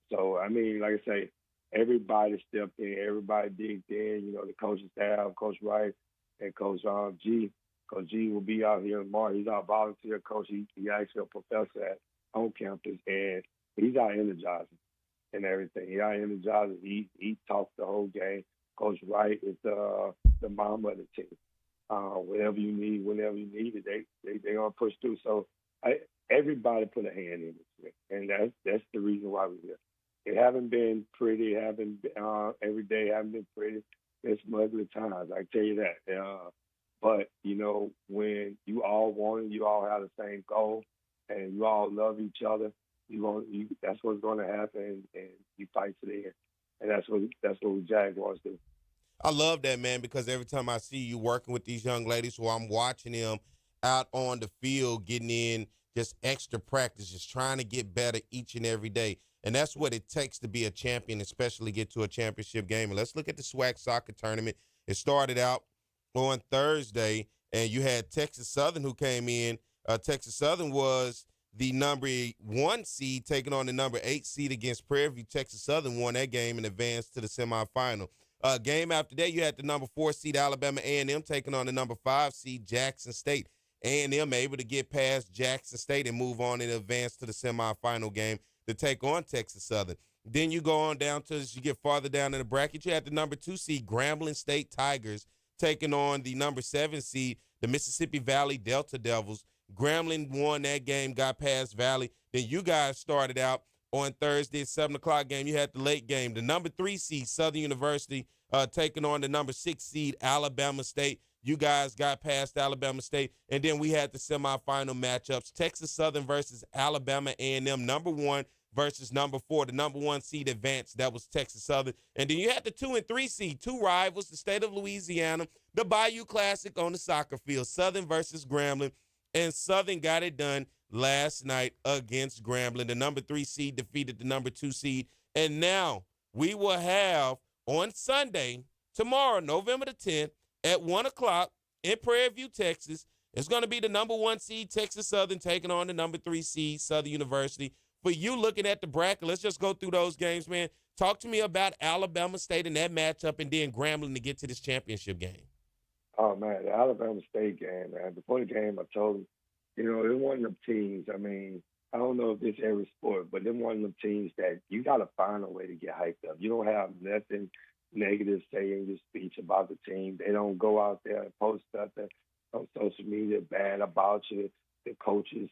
So, I mean, like I say, everybody stepped in, everybody digged in, the coaching staff, Coach Wright and Coach G. Coach G will be out here tomorrow. He's our volunteer coach. He actually a professor on campus, and he's our energizer and everything. He our energizer. He talks the whole game. Coach Wright is the mom of the team. Whatever you need, whenever you need it, they gonna push through. So, everybody put a hand in it, and that's the reason why we're here. It haven't been pretty. Every day haven't been pretty. There's some ugly times, I tell you that. But when you all want it, you all have the same goal, and you all love each other. That's what's going to happen, and you fight to the end. And that's what we Jaguars do. I love that, man, because every time I see you working with these young ladies, while I'm watching them out on the field, getting in just extra practice, just trying to get better each and every day. And that's what it takes to be a champion, especially get to a championship game. And let's look at the SWAC soccer tournament. It started out on Thursday, and you had Texas Southern who came in. Texas Southern was the number 1 seed taking on the number 8 seed against Prairie View. Texas Southern won that game and advanced to the semifinal. Game after that, you had the number 4 seed Alabama A&M taking on the number 5 seed Jackson State. A&M able to get past Jackson State and move on and advance to the semifinal game to take on Texas Southern. Then you go on down to, as you get farther down in the bracket, you had the number 2 seed Grambling State Tigers taking on the number 7 seed the Mississippi Valley Delta Devils. Grambling won that game, got past Valley. Then you guys started out on Thursday, 7 o'clock game. You had the late game. The number 3 seed, Southern University, taking on the number 6 seed, Alabama State. You guys got past Alabama State. And then we had the semifinal matchups, Texas Southern versus Alabama A&M, number 1 versus number 4. The number 1 seed advanced. That was Texas Southern. And then you had the 2 and 3 seed, 2 rivals, the state of Louisiana, the Bayou Classic on the soccer field, Southern versus Grambling. And Southern got it done last night against Grambling. The number 3 seed defeated the number 2 seed. And now we will have on Sunday, tomorrow, November the 10th, at 1 o'clock in Prairie View, Texas. It's going to be the number 1 seed, Texas Southern, taking on the number 3 seed, Southern University. For you looking at the bracket, let's just go through those games, man. Talk to me about Alabama State and that matchup, and then Grambling to get to this championship game. Oh, man, the Alabama State game, man. Before the game, I told them, they're one of them teams. I mean, I don't know if it's every sport, but they're one of them teams that you got to find a way to get hyped up. You don't have nothing negative say in your speech about the team. They don't go out there and post nothing on social media bad about you. The coaches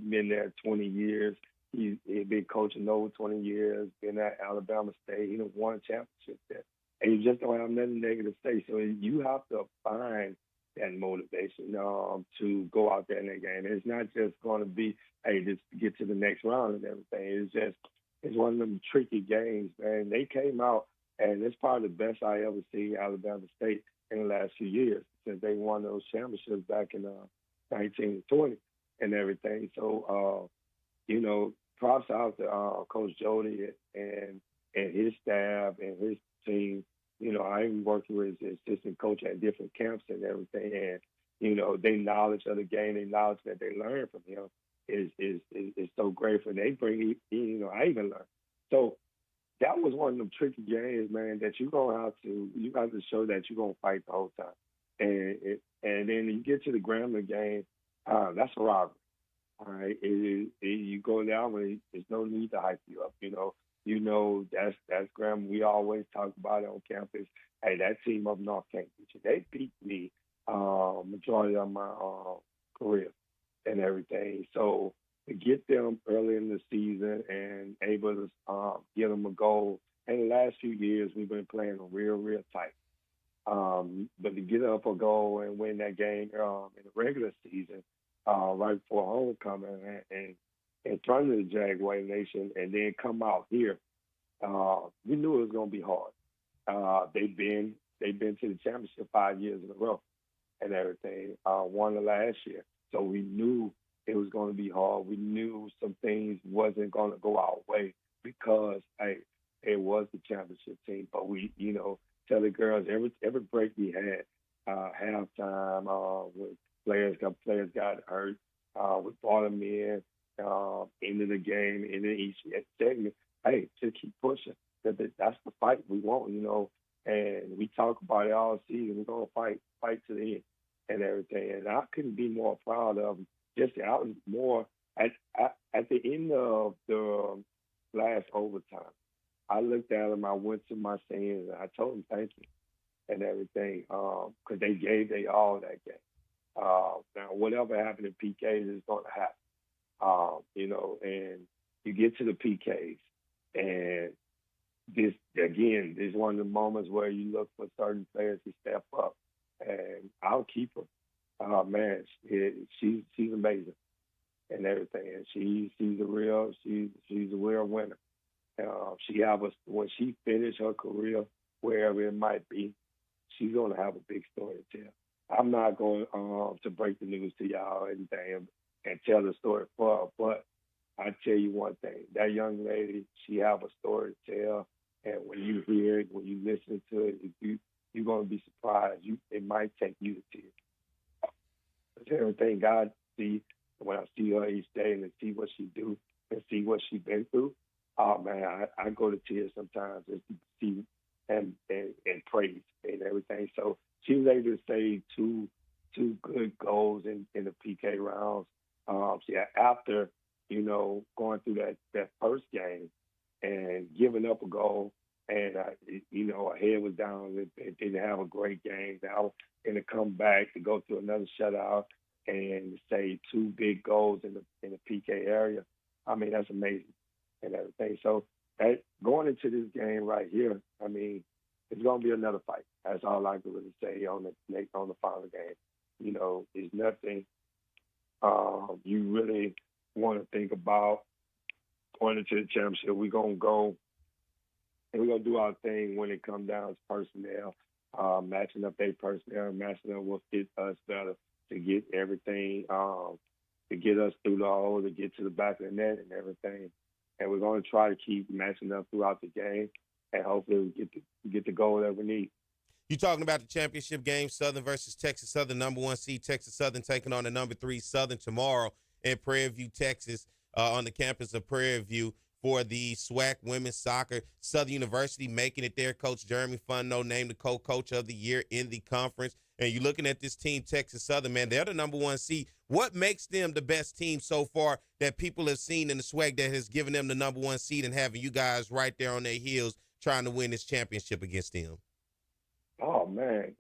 been there 20 years. He's been coaching over 20 years, been at Alabama State. He won a championship there. And you just don't have nothing negative to say. So you have to find that motivation to go out there in that game. It's not just going to be, hey, just get to the next round and everything. It's one of them tricky games, man. They came out, and it's probably the best I ever seen Alabama State in the last few years since they won those championships back in 1920 and everything. So, props out to Coach Jody and his staff and his team. I even worked with his assistant coach at different camps and everything, and their knowledge of the game, their knowledge that they learned from him is so grateful. And they bring, I even learned. So that was one of them tricky games, man, that you have to show that you're gonna fight the whole time. And then you get to the Grambling game, that's a robbery. All right, you go down when there's no need to hype you up. That's Grambling. We always talk about it on campus. Hey, that team up north can't beat you. They beat me majority of my career and everything. So to get them early in the season and able to get them a goal. In the last few years, we've been playing real tight. But to get up a goal and win that game in the regular season, right before homecoming and in front of the Jaguar Nation, and then come out here, we knew it was going to be hard. They've been to the championship 5 years in a row and everything. Won the last year, so we knew it was going to be hard. We knew some things wasn't going to go our way because it was the championship team. But we, tell the girls every break we had, halftime when players got hurt, we brought them in. Into the game, into each segment, hey, just keep pushing. That's the fight we want, and we talk about it all season. We're going to fight to the end and everything. And I couldn't be more proud of them. I was more, at the end of the last overtime, I looked at them, I went to my seniors, and I told them thank you and everything, because they gave their all that game. Now, whatever happened in PKs is going to happen. And you get to the PKs, and this is one of the moments where you look for certain players to step up, and I'll keep her. Man, she's amazing and everything, and she's a real winner. When she finishes her career, wherever it might be, she's going to have a big story to tell. I'm not going to break the news to y'all or anything and tell the story for her, but I tell you one thing, that young lady, she have a story to tell, and when you hear it, when you listen to it, you're going to be surprised. It might take you to tears. Everything God see, when I see her each day and see what she do and see what she been through, oh man, I go to tears sometimes just to see and praise and everything. So she was able to save two good goals in the PK rounds. After, going through that first game and giving up a goal And, our head was down. It didn't have a great game. Now, in the comeback to go through another shutout and say 2 big goals in the PK area, I mean, that's amazing and everything. So going into this game right here, I mean, it's going to be another fight. That's all I can really say on the final game. It's nothing you really want to think about going into the championship. We're going to go and we're going to do our thing when it comes down to personnel, matching up their personnel, matching up what fits us better to get everything, to get us through the hole, to get to the back of the net and everything. And we're going to try to keep matching up throughout the game, and hopefully we get the goal that we need. You talking about the championship game, Southern versus Texas Southern, number 1 seed Texas Southern taking on the number 3 Southern tomorrow in Prairie View, Texas, on the campus of Prairie View for the SWAC women's soccer. Southern University making it there. Coach Jeremy Fontenot named the co-coach of the year in the conference. And you're looking at this team, Texas Southern, man, they're the number 1 seed. What makes them the best team so far that people have seen in the SWAC that has given them the number 1 seed and having you guys right there on their heels trying to win this championship against them? Oh, man.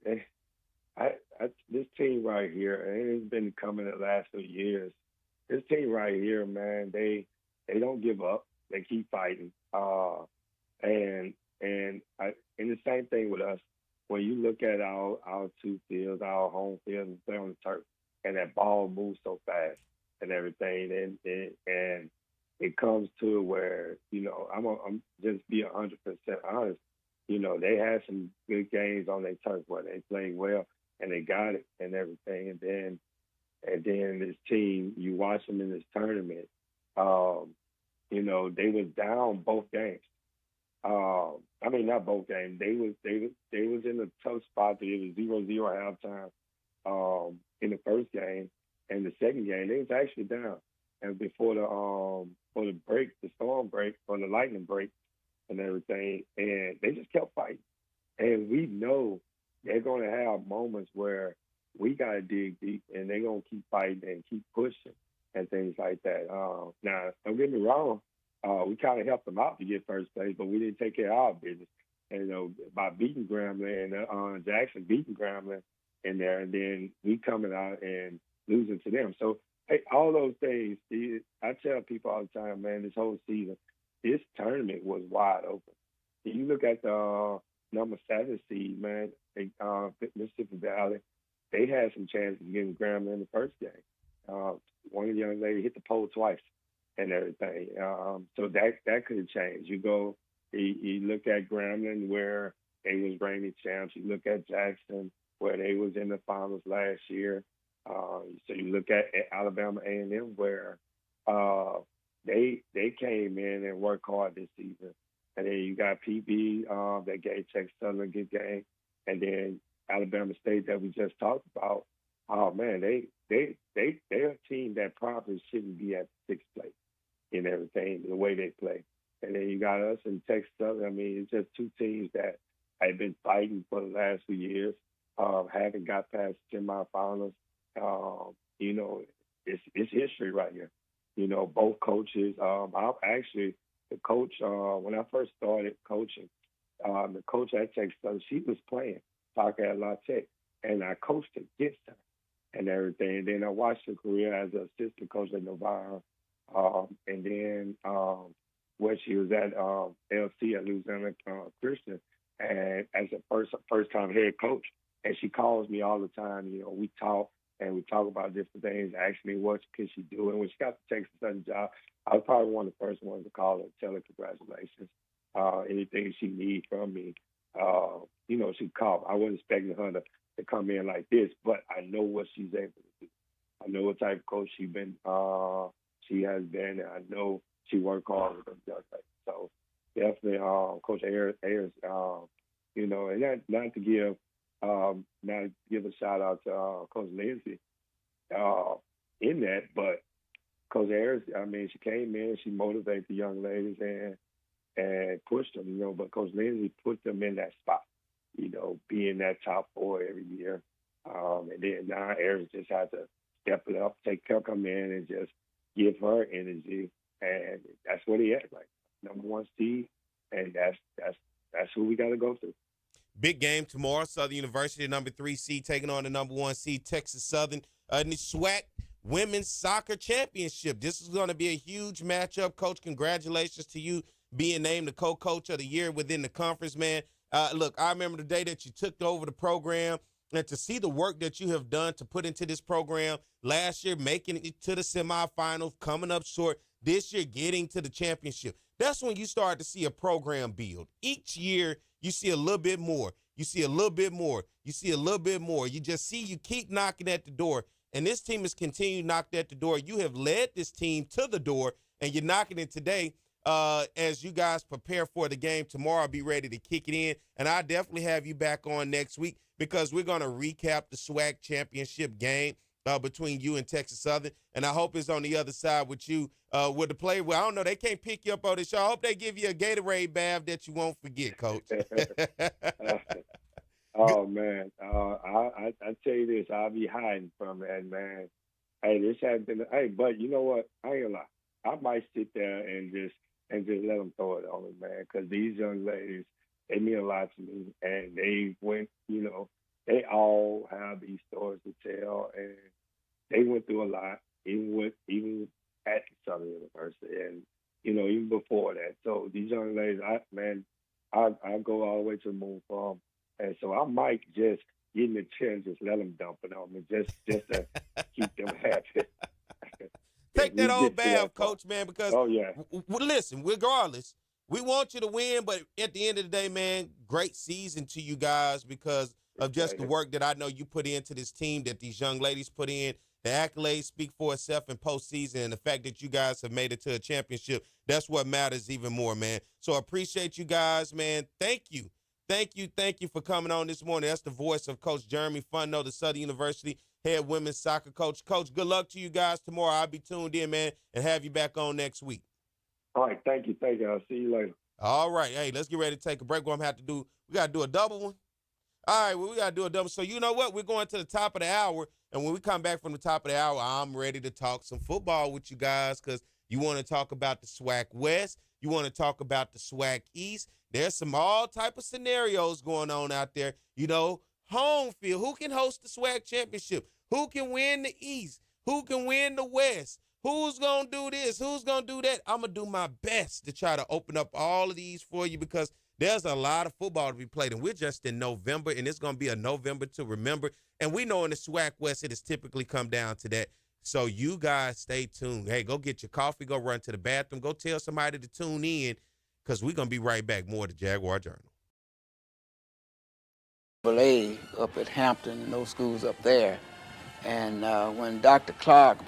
This team right here, and it's been coming the last few years. This team right here, man, they don't give up. They keep fighting. And the same thing with us. When you look at our 2 fields, our home field, and play on the turf, and that ball moves so fast and everything, and it comes to where, I'm just be 100% honest. They had some good games on their turf where they played well and they got it and everything. And then this team, you watch them in this tournament, they was down both games. I mean, not both games. They was in a tough spot. It was 0-0 halftime in the first game, and the second game they was actually down. And before the break, the storm break or the lightning break, and everything, and they just kept fighting. And we know they're going to have moments where we got to dig deep, and they're going to keep fighting and keep pushing and things like that. Now, don't get me wrong. We kind of helped them out to get first place, but we didn't take care of our business. And, by beating Grambling and Jackson beating Grambling in there, and then we coming out and losing to them. So, hey, all those things, I tell people all the time, man, this whole season, this tournament was wide open. If you look at the number 7 seed, man, Mississippi Valley, they had some chances of getting Grambling in the first game. One of the young ladies hit the pole twice and everything. So that could have changed. You look at Grambling where they was reigning champs. You look at Jackson where they was in the finals last year. So you look at Alabama A&M where they came in and worked hard this season. And then you got PB that gave Texas Southern a good game. And then Alabama State that we just talked about. Oh, man, they're a team that probably shouldn't be at 6th place in everything, the way they play. And then you got us in Texas Southern. I mean, it's just 2 teams that have been fighting for the last few years, haven't got past semifinals. It's history right here. Both coaches. I'm actually the coach when I first started coaching. The coach at Texas Southern, she was playing soccer at La Tech, and I coached against her and everything. And then I watched her career as an assistant coach at Novara, and then where she was at LC at Louisiana Christian, and as a first time head coach. And she calls me all the time. We talk. And we talk about different things, ask me what can she do. And when she got the Texas Southern job, I was probably one of the first ones to call her and tell her congratulations. Anything she needs from me, she'd call. I wasn't expecting her to come in like this, but I know what she's able to do. I know what type of coach she has been, and I know she worked hard with them. So definitely, Coach Ayers, and not to give a shout out to Coach Lindsay in that, but Coach Ayers, I mean, she came in, she motivated the young ladies and pushed them, but Coach Lindsay put them in that spot, being that top 4 every year. And then now Ayers just had to step it up, come in and just give her energy, and that's what he had, like number 1 seed, and that's who we got to go through. Big game tomorrow. Southern University, number 3 seed, taking on the number 1 seed, Texas Southern, in the SWAC Women's Soccer Championship. This is going to be a huge matchup. Coach, congratulations to you being named the co-coach of the year within the conference, man. Look, I remember the day that you took over the program, and to see the work that you have done to put into this program last year, making it to the semifinals, coming up short, this year getting to the championship. That's when you start to see a program build. Each year, you see a little bit more. You see a little bit more. You see a little bit more. You just see you keep knocking at the door, and this team has continued to knock at the door. You have led this team to the door, and you're knocking it today. As you guys prepare for the game tomorrow, I'll be ready to kick it in, and I'll definitely have you back on next week because we're going to recap the SWAC championship game between you and Texas Southern, and I hope it's on the other side with you with the play. Well, I don't know. They can't pick you up on this show. I hope they give you a Gatorade bath that you won't forget, Coach. Oh, man. I tell you this, I'll be hiding from that, man. Hey, this has been – hey, but you know what? I ain't gonna lie. I might sit there and just let them throw it on me, man, because these young ladies, they mean a lot to me, and they went, you know, they all have these stories to tell, and they went through a lot, even at Southern University, and you know, even before that. So these young ladies, I go all the way to the moon for them, and so I might just get in the chair and just let them dump it on me, just to keep them happy. Take that old bath, Coach, man, because listen, regardless, we want you to win, but at the end of the day, man, great season to you guys because of just the work that I know you put into this team, that these young ladies put in. The accolades speak for itself in postseason, and the fact that you guys have made it to a championship, that's what matters even more, man. So I appreciate you guys, man. Thank you. Thank you for coming on this morning. That's the voice of Coach Jeremy Fontenot, the Southern University head women's soccer coach. Coach, good luck to you guys tomorrow. I'll be tuned in, man, and have you back on next week. All right, thank you. I'll see you later. All right, hey, let's get ready to take a break. We're going to have to do, we got to do a double one. All right, well, we got to do a double. So you know what? We're going to the top of the hour, and when we come back from the top of the hour, I'm ready to talk some football with you guys because you want to talk about the SWAC West. You want to talk about the SWAC East. There's some all type of scenarios going on out there. You know, home field. Who can host the SWAC championship? Who can win the East? Who can win the West? Who's going to do this? Who's going to do that? I'm going to do my best to try to open up all of these for you because there's a lot of football to be played, and we're just in November, and it's going to be a November to remember. And we know in the SWAC West it has typically come down to that. So you guys stay tuned. Hey, go get your coffee. Go run to the bathroom. Go tell somebody to tune in because we're going to be right back. More of the Jaguar Journal. Up at Hampton and those schools up there. And when Dr. Clark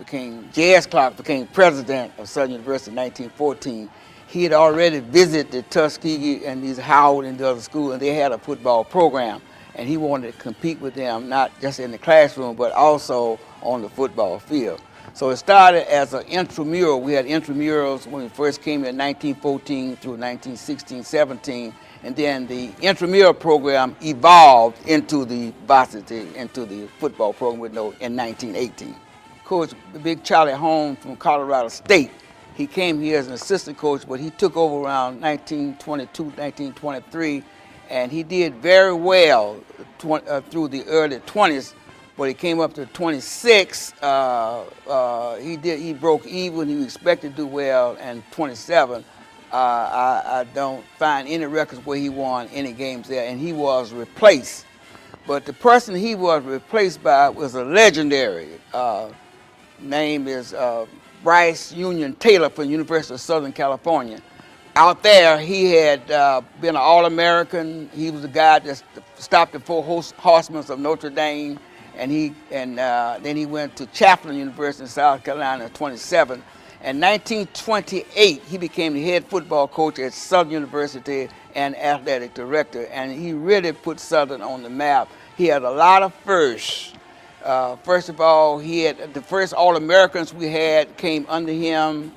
J.S. Clark became president of Southern University in 1914, he had already visited Tuskegee and these Howard and the other schools, and they had a football program. And he wanted to compete with them, not just in the classroom, but also on the football field. So it started as an intramural. We had intramurals when we first came in 1914 through 1916, 17. And then the intramural program evolved into the varsity, into the football program in 1918. Coach Big Charlie Holmes from Colorado State, he came here as an assistant coach, but he took over around 1922, 1923, and he did very well through the early 20s. But he came up to 26. He broke even. He was expected to do well, and 27. I don't find any records where he won any games there, and he was replaced. But the person he was replaced by was a legendary. Name is Bryce Union Taylor from the University of Southern California. Out there, he had been an All-American. He was the guy that stopped the four horsemen of Notre Dame, and then he went to Chaffin University in South Carolina at 27. In 1928, he became the head football coach at Southern University and athletic director, and he really put Southern on the map. He had a lot of firsts. First of all, he had the first All-Americans we had came under him.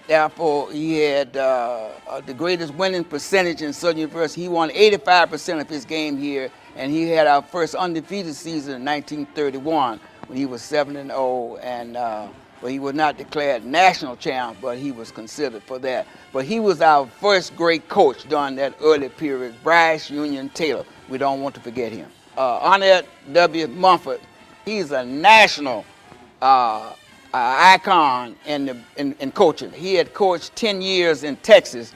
Therefore, he had the greatest winning percentage in Southern University. He won 85% of his game here, and he had our first undefeated season in 1931 when he was 7-0, and but he was not declared national champ, but he was considered for that. But he was our first great coach during that early period, Bryce Union Taylor. We don't want to forget him. Arnett W. Mumford, he's a national icon in coaching. He had coached 10 years in Texas,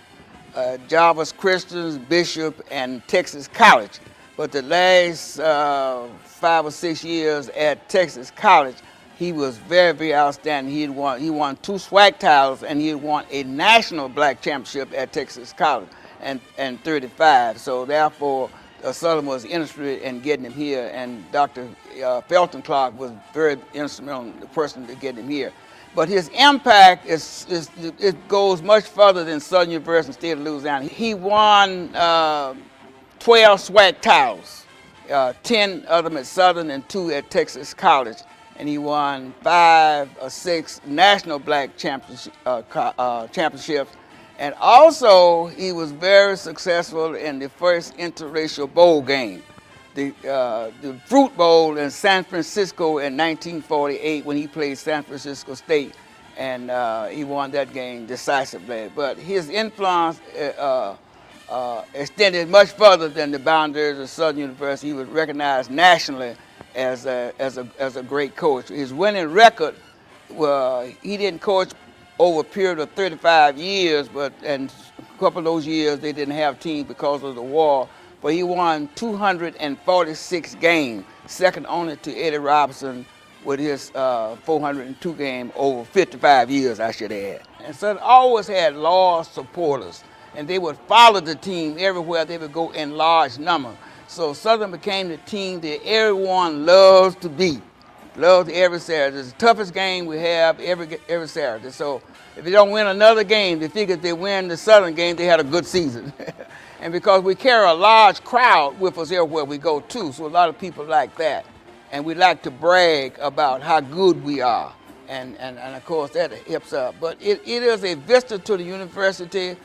Jarvis Christians, Bishop, and Texas College. But the last 5 or 6 years at Texas College, he was very, very outstanding. He won 2 SWAC titles, and he had won a national black championship at Texas College and 35. So therefore, Southern was interested in getting him here, and Dr. Felton Clark was very instrumental in the person to get him here. But his impact it goes much further than Southern University and State of Louisiana. He won 12 SWAC titles, 10 of them at Southern and 2 at Texas College. And he won 5 or 6 national black championships. And also, he was very successful in the first interracial bowl game, the Fruit Bowl in San Francisco in 1948 when he played San Francisco State. And he won that game decisively. But his influence extended much further than the boundaries of Southern University. He was recognized nationally as a great coach. His winning record, well, he didn't coach over a period of 35 years, and a couple of those years they didn't have teams because of the war. But he won 246 games, second only to Eddie Robinson with his 402 game over 55 years, I should add. And so it always had loyal supporters, and they would follow the team everywhere they would go in large numbers. So Southern became the team that everyone loves to beat, loves every Saturday. It's the toughest game we have every Saturday. So if they don't win another game, they figure if they win the Southern game, they had a good season. And because we carry a large crowd with us everywhere we go too, so a lot of people like that. And we like to brag about how good we are. And of course that helps out. But it is a vista to the university,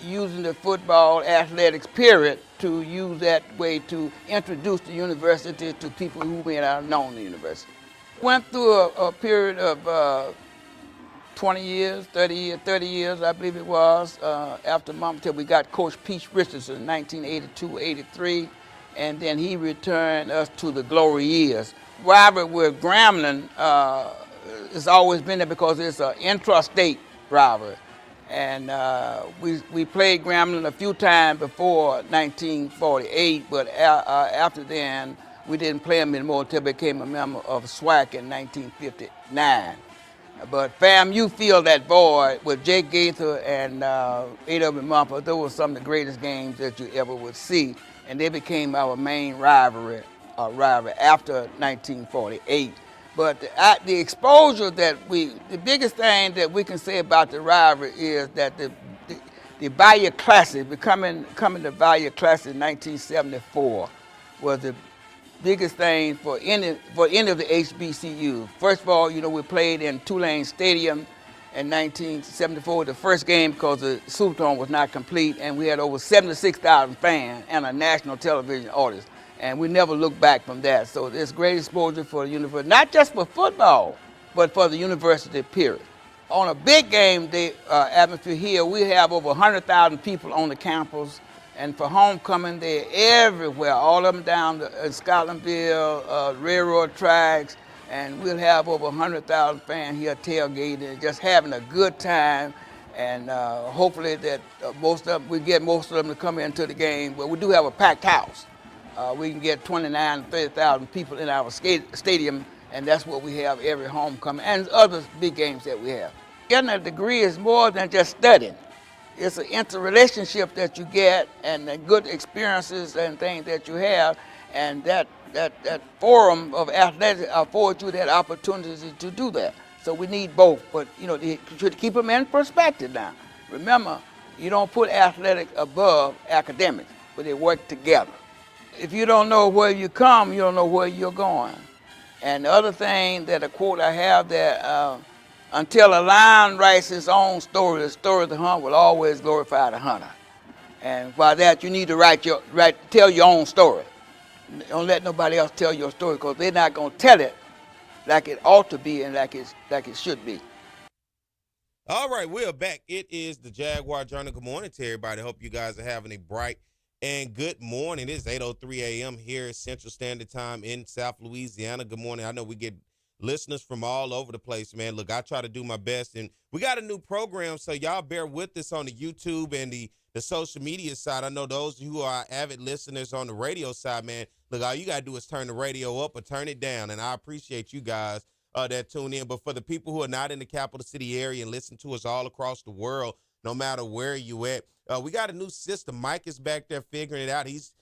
using the football athletics period to use that way to introduce the university to people who may not have known the university. Went through a period of 20 years, 30 years, I believe it was, after Mom, till we got Coach Pete Richardson in 1982, 83, and then he returned us to the glory years. Rivalry with Grambling has always been there because it's an intrastate rivalry. And we played Grambling a few times before 1948, but after then, we didn't play them anymore until we became a member of SWAC in 1959. But FAMU filled that void with Jake Gaither and A.W. Mumford. Those were some of the greatest games that you ever would see, and they became our main rivalry after 1948. But the exposure that the biggest thing that we can say about the rivalry is that the Bayou Classic, coming to Bayou Classic in 1974, was the biggest thing for any of the HBCUs. First of all, we played in Tulane Stadium in 1974, the first game because the Superdome was not complete, and we had over 76,000 fans and a national television audience. And we never looked back from that. So there's great exposure for the university, not just for football, but for the university period. On a big game day atmosphere here, we have over 100,000 people on the campus. And for homecoming, they're everywhere, all of them down in Scotlandville, railroad tracks, and we'll have over 100,000 fans here tailgating, just having a good time. And hopefully that we get most of them to come into the game. But we do have a packed house. We can get 29,000 to 30,000 people in our stadium, and that's what we have every homecoming and other big games that we have. Getting a degree is more than just studying. It's an interrelationship that you get and the good experiences and things that you have, and that forum of athletics affords you that opportunity to do that. So we need both, but to keep them in perspective now. Remember, you don't put athletics above academics, but they work together. If you don't know where you come, you don't know where you're going. And the other thing that a quote I have that until a lion writes his own story, the story of the hunt will always glorify the hunter. And by that, you need to tell your own story. Don't let nobody else tell your story because they're not going to tell it like it ought to be and like it should be. All right, we're back. It is the Jaguar Journal. Good morning to everybody. Hope you guys are having a bright and good morning. It is 8:03 a.m. here Central Standard Time in South Louisiana. Good morning. I know we get listeners from all over the place, man. Look, I try to do my best, and we got a new program, so y'all bear with us on the YouTube and the social media side. I know those who are avid listeners on the radio side, man, look, all you got to do is turn the radio up or turn it down, and I appreciate you guys that tune in. But for the people who are not in the capital city area and listen to us all across the world, no matter where you at, we got a new system. Mike is back there figuring it out. He's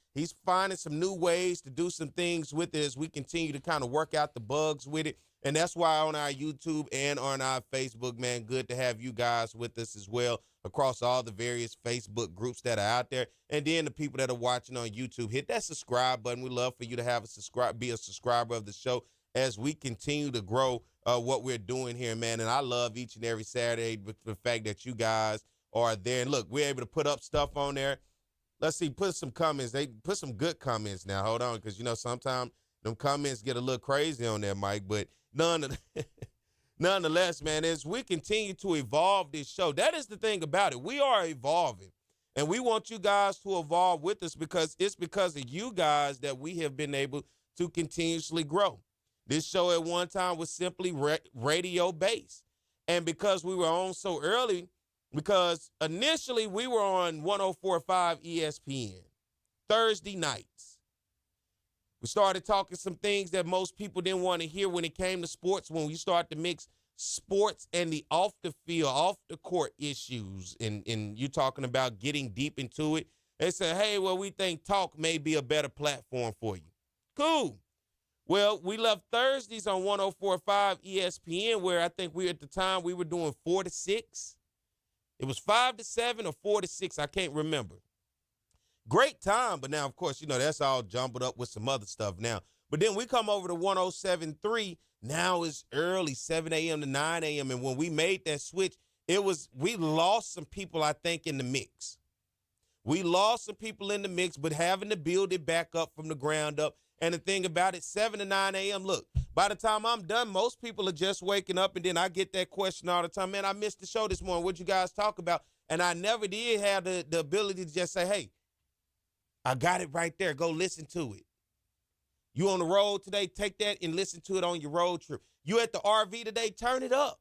finding some new ways to do some things with it as we continue to kind of work out the bugs with it. And that's why on our YouTube and on our Facebook, man, good to have you guys with us as well across all the various Facebook groups that are out there. And then the people that are watching on YouTube, hit that subscribe button. We love for you to be a subscriber of the show as we continue to grow what we're doing here, man. And I love each and every Saturday with the fact that you guys are there. And look, we're able to put up stuff on there. Let's see, put some comments. They put some good comments now. Hold on, because, sometimes them comments get a little crazy on there, Mike. But nonetheless, man, as we continue to evolve this show, that is the thing about it. We are evolving. And we want you guys to evolve with us because it's because of you guys that we have been able to continuously grow. This show at one time was simply radio-based. And because we were on so early, because initially we were on 104.5 ESPN, Thursday nights. We started talking some things that most people didn't want to hear when it came to sports, when we started to mix sports and the off-the-field, off-the-court issues, and you talking about getting deep into it. They said, hey, well, we think talk may be a better platform for you. Cool. Well, we left Thursdays on 104.5 ESPN, where I think at the time we were doing 4 to 6. It was 5 to 7 or 4 to 6. I can't remember. Great time, but now, of course, that's all jumbled up with some other stuff now. But then we come over to 107.3. Now it's early, 7 a.m. to 9 a.m. And when we made that switch, we lost some people, I think, in the mix. We lost some people in the mix, but having to build it back up from the ground up. And the thing about it, 7 to 9 a.m., look, by the time I'm done, most people are just waking up, and then I get that question all the time, man, I missed the show this morning. What'd you guys talk about? And I never did have the ability to just say, hey, I got it right there. Go listen to it. You on the road today, take that and listen to it on your road trip. You at the RV today, turn it up.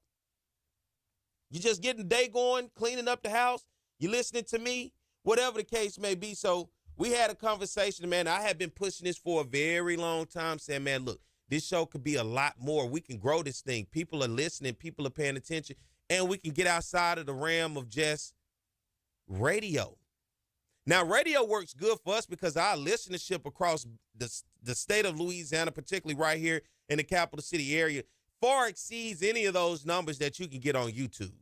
You just getting the day going, cleaning up the house. You listening to me, whatever the case may be. So we had a conversation, man. I have been pushing this for a very long time, saying, man, look, this show could be a lot more. We can grow this thing. People are listening. People are paying attention. And we can get outside of the realm of just radio. Now, radio works good for us because our listenership across the state of Louisiana, particularly right here in the capital city area, far exceeds any of those numbers that you can get on YouTube.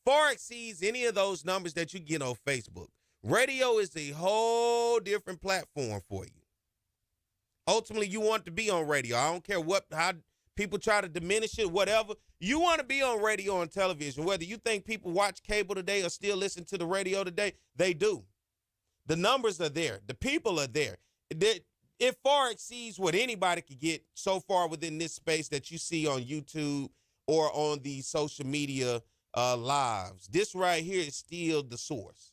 Far exceeds any of those numbers that you get on Facebook. Radio is a whole different platform for you. Ultimately, you want to be on radio. I don't care how people try to diminish it, whatever. You want to be on radio and television. Whether you think people watch cable today or still listen to the radio today, they do. The numbers are there. The people are there. It far exceeds what anybody could get so far within this space that you see on YouTube or on the social media lives. This right here is still the source.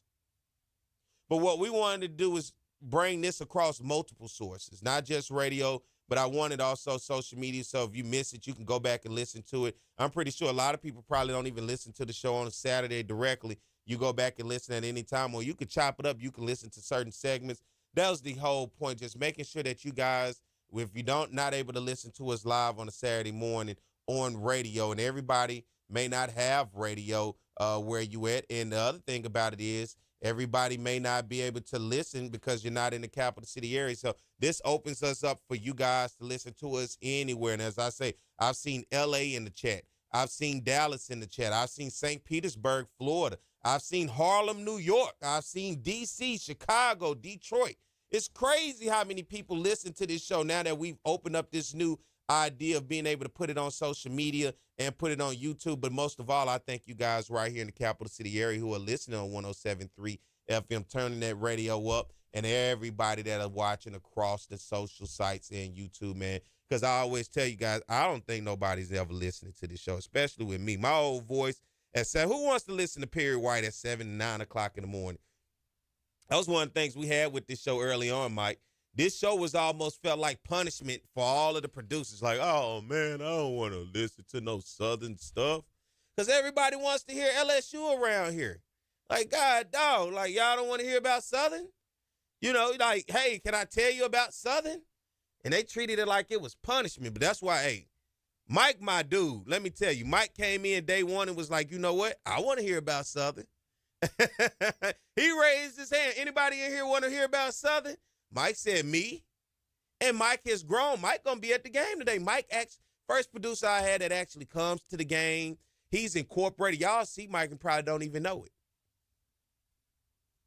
But what we wanted to do is bring this across multiple sources, not just radio, but I wanted also social media. So if you miss it, you can go back and listen to it. I'm pretty sure a lot of people probably don't even listen to the show on a Saturday directly. You go back and listen at any time, or you can chop it up. You can listen to certain segments. That was the whole point, just making sure that you guys, if you not able to listen to us live on a Saturday morning on radio, and everybody may not have radio where you at. And the other thing about it is everybody may not be able to listen because you're not in the capital city area. So this opens us up for you guys to listen to us anywhere. And as I say, I've seen L.A. in the chat. I've seen Dallas in the chat. I've seen St. Petersburg, Florida. I've seen Harlem, New York. I've seen D.C., Chicago, Detroit. It's crazy how many people listen to this show now that we've opened up this new idea of being able to put it on social media and put it on YouTube. But most of all, I thank you guys right here in the capital city area who are listening on 107.3 FM, turning that radio up, and everybody that are watching across the social sites and YouTube, man. because I always tell you guys, I don't think nobody's ever listening to this show, especially with me. My old voice at 7. Who wants to listen to Perry White at 7 and 9 o'clock in the morning? That was one of the things we had with this show early on, Mike. This show was almost felt like punishment for all of the producers. Like, oh, man, I don't want to listen to no Southern stuff. Because everybody wants to hear LSU around here. Like, God, dog, like, y'all don't want to hear about Southern? You know, like, hey, can I tell you about Southern? And they treated it like it was punishment. But that's why, hey, Mike, my dude, let me tell you, Mike came in day one and was like, you know what? I want to hear about Southern. He raised his hand. Anybody in here want to hear about Southern? Mike said me. And Mike has grown. Mike going to be at the game today. Mike, first producer I had that actually comes to the game. He's incorporated. Y'all see Mike and probably don't even know it.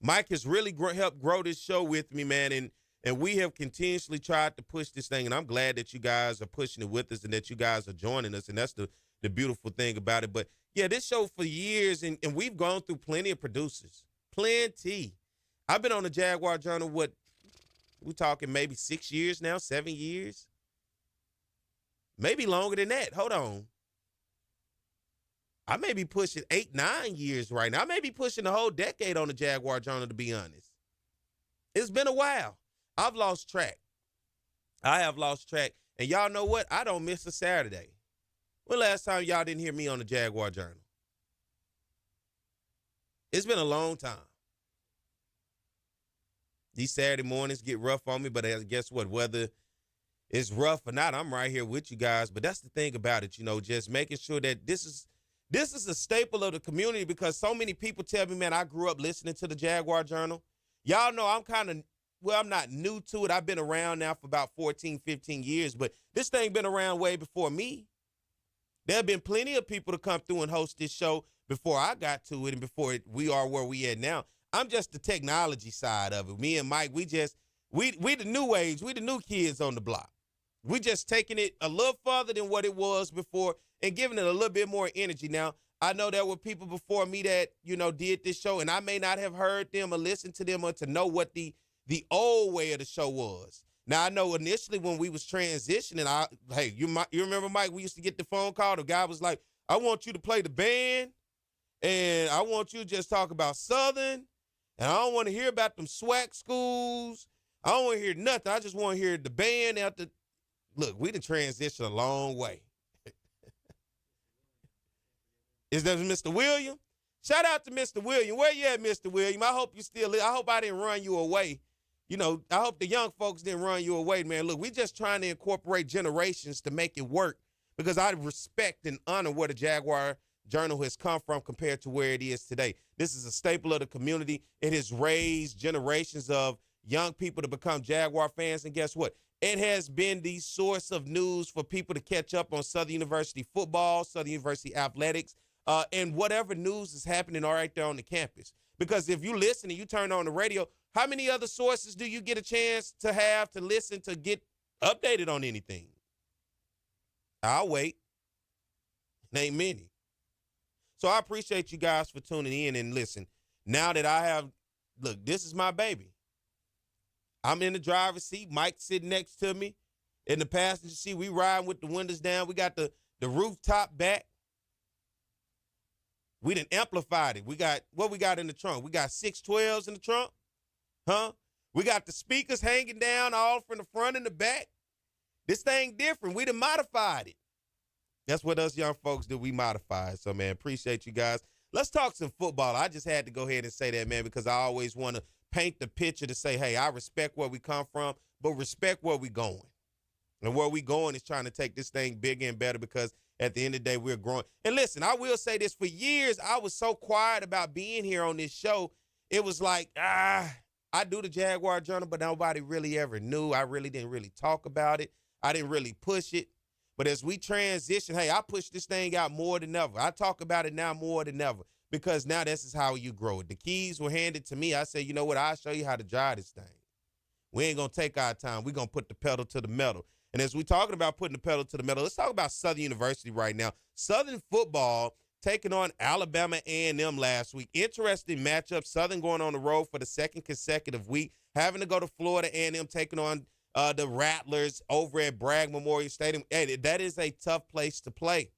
Mike has really helped grow this show with me, man, and we have continuously tried to push this thing, and I'm glad that you guys are pushing it with us and that you guys are joining us, and that's the beautiful thing about it. But, yeah, this show for years, and we've gone through plenty of producers, plenty. I've been on the Jaguar Journal, we're talking maybe 6 years now, 7 years, maybe longer than that. Hold on. I may be pushing 8, 9 years right now. I may be pushing the whole decade on the Jaguar Journal, to be honest. It's been a while. I've lost track. I have lost track. And y'all know what? I don't miss a Saturday. When last time y'all didn't hear me on the Jaguar Journal? It's been a long time. These Saturday mornings get rough on me, but guess what? Whether it's rough or not, I'm right here with you guys. But that's the thing about it, you know, just making sure that this is a staple of the community, because so many people tell me, man, I grew up listening to the Jaguar Journal. Y'all know I'm not new to it. I've been around now for about 14, 15 years, but this thing been around way before me. There have been plenty of people to come through and host this show before I got to it and before we are where we at now. I'm just the technology side of it. Me and Mike, we the new age. We the new kids on the block. We just taking it a little further than what it was before and giving it a little bit more energy. Now, I know there were people before me that, you know, did this show, and I may not have heard them or listened to them or to know what the old way of the show was. Now, I know initially when we was transitioning, you remember, Mike, we used to get the phone call. The guy was like, I want you to play the band, and I want you to just talk about Southern, and I don't want to hear about them SWAC schools. I don't want to hear nothing. I just want to hear the band after. Look, we done transitioned a long way. Is that Mr. William? Shout out to Mr. William. Where you at, Mr. William? I hope you still live. I hope I didn't run you away. You know, I hope the young folks didn't run you away, man. Look, we just trying to incorporate generations to make it work, because I respect and honor where the Jaguar Journal has come from compared to where it is today. This is a staple of the community. It has raised generations of young people to become Jaguar fans, and guess what? It has been the source of news for people to catch up on Southern University football, Southern University athletics, and whatever news is happening right there on the campus. Because if you listen and you turn on the radio, how many other sources do you get a chance to have to listen to get updated on anything? I'll wait. It ain't many. So I appreciate you guys for tuning in. And listen, now that look, this is my baby. I'm in the driver's seat. Mike's sitting next to me. In the passenger seat, we riding with the windows down. We got the rooftop back. We done amplified it. What we got in the trunk? We got 612s in the trunk. Huh? We got the speakers hanging down all from the front and the back. This thing different. We done modified it. That's what us young folks do. We modify it. So, man, appreciate you guys. Let's talk some football. I just had to go ahead and say that, man, because I always want to paint the picture to say, hey, I respect where we come from, but respect where we going. And where we going is trying to take this thing bigger and better, because at the end of the day, we're growing. And listen, I will say this. For years, I was so quiet about being here on this show. It was like, I do the Jaguar Journal, but nobody really ever knew. I really didn't really talk about it. I didn't really push it. But as we transition, hey, I push this thing out more than ever. I talk about it now more than ever, because now this is how you grow it. The keys were handed to me. I said, you know what? I'll show you how to drive this thing. We ain't going to take our time. We're going to put the pedal to the metal. And as we're talking about putting the pedal to the metal, let's talk about Southern University right now. Southern football taking on Alabama A&M last week. Interesting matchup. Southern going on the road for the second consecutive week, having to go to Florida A&M, taking on the Rattlers over at Bragg Memorial Stadium. Hey, that is a tough place to play.